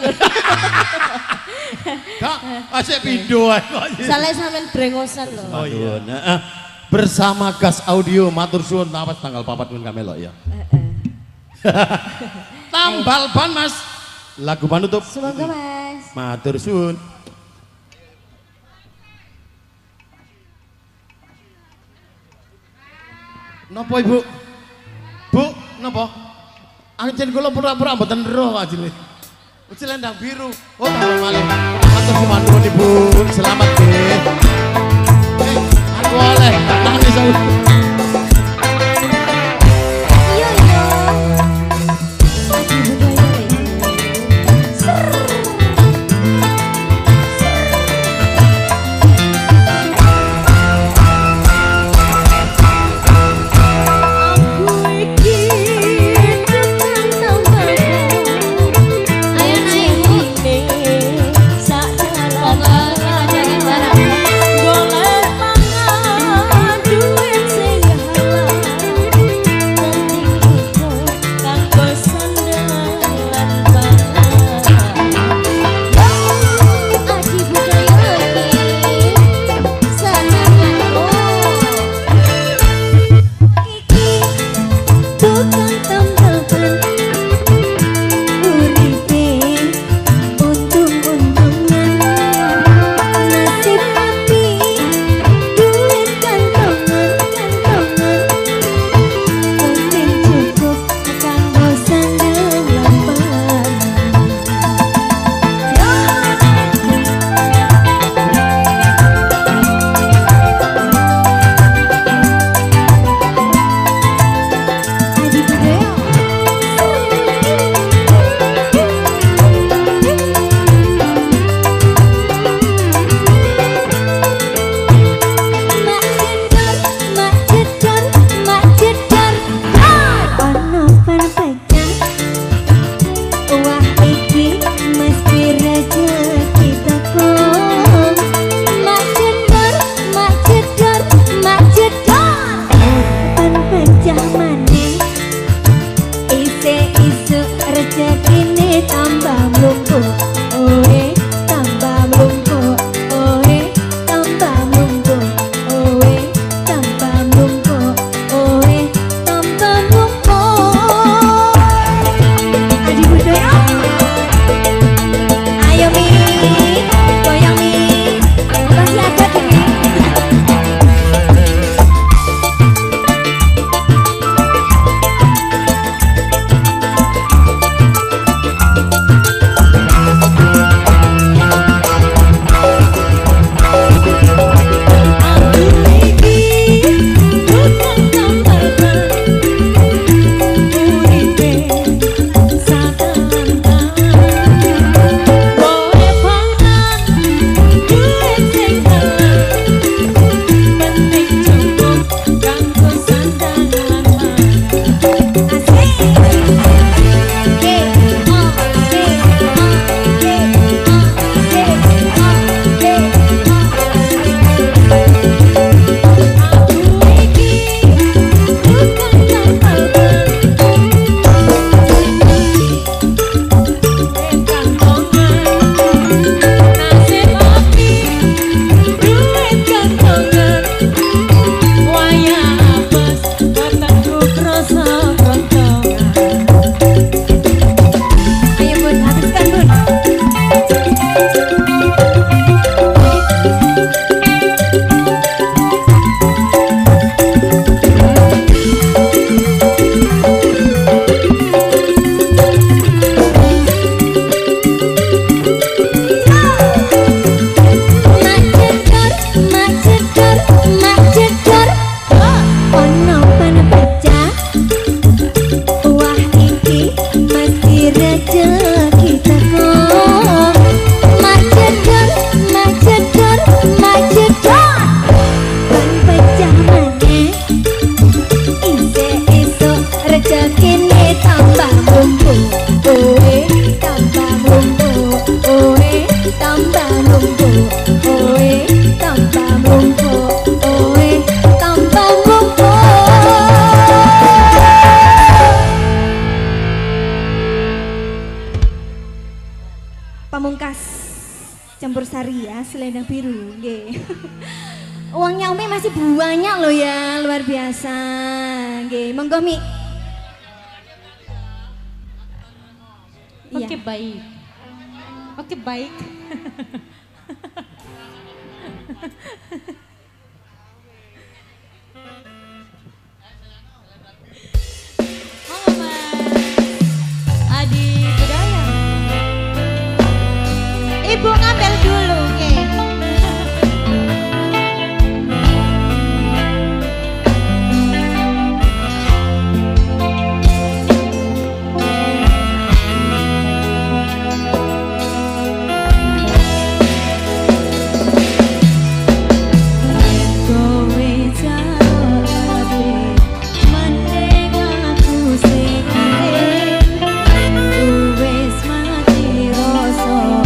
Kak, asik pindho ae kok. Soale sampean brengosan loh. Oh iya. Nah, bersama Gas Audio matur suwun tapas tanggal 4 pun kamelok ya. Tambal ban Mas. Lagu panutup. Semoga Mas. Matur suwun. Napa Ibu? Bu, napa? Anjen kula pura-pura mboten roh ajine. Selendang biru. Oh, tambah malih. Matur suwun Ibu. Selamat nggih. Aku oleh nangis aku. Iya. Adi budaya lho. Duit khas campur sari ya, selendang biru. Nggih. Uangnya Umi masih banyak loh ya, luar biasa. Nggih, monggo Mi. Oke baik. Oke baik. Monggo Mas Adi Budaya. Ibu ngambil dulu, oke. Wis mati rasa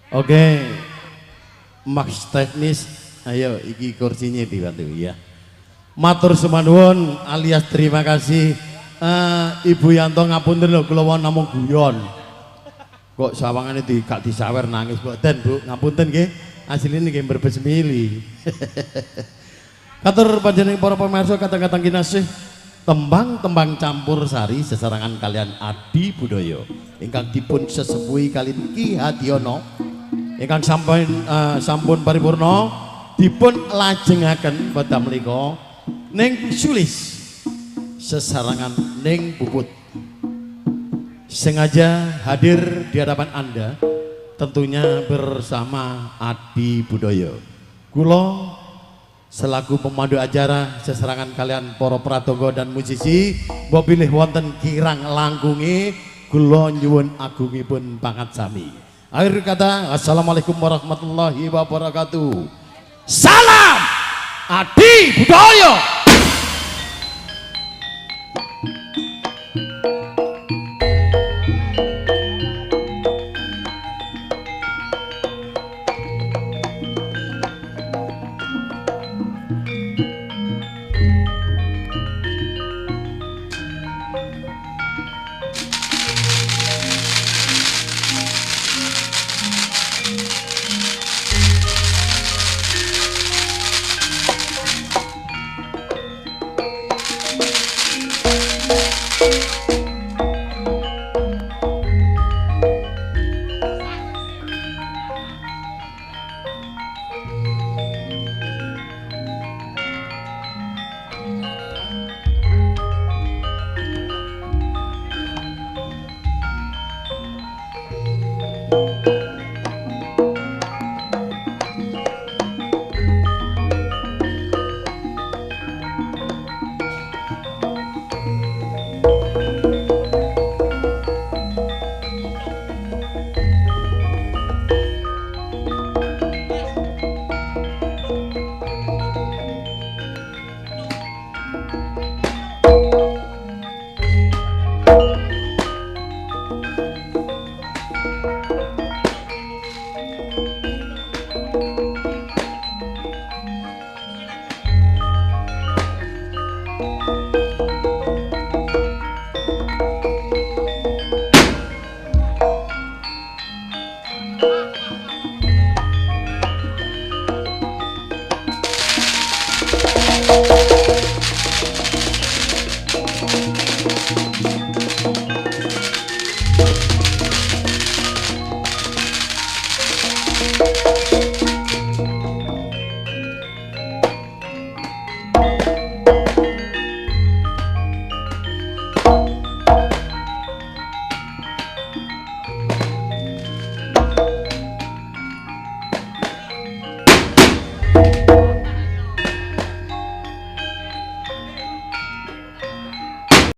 Oke, Max teknis, ayo iki kursinya dibantu ya. Matur semanuwun alias terima kasih. Ibu Yanto ngapunten lho kula wau namung guyon. Kok sawangane gak disawer nangis mboten Bu, ngapunten nggih. Asline nggih mbrebes mili. Katur panjenengan para pemirsa kadang-kadang kinasih tembang-tembang campur sari sesarangan kalian Adi Budaya ingkang dipun sesepuhi kalian Ki Hadiono ingkang sampun paripurna dipun lajengaken pada menika ning Sulis sesarangan ning Puput. Sengaja hadir di hadapan Anda tentunya bersama Adi Budaya. Kula selaku pemandu acara sesarangan kalian para pratangga dan musisi mbok pilih wonten kirang langkunge kula nyuwun agungipun pangkat sami. Akhir kata, assalamualaikum warahmatullahi wabarakatuh. Salam Adi Budaya.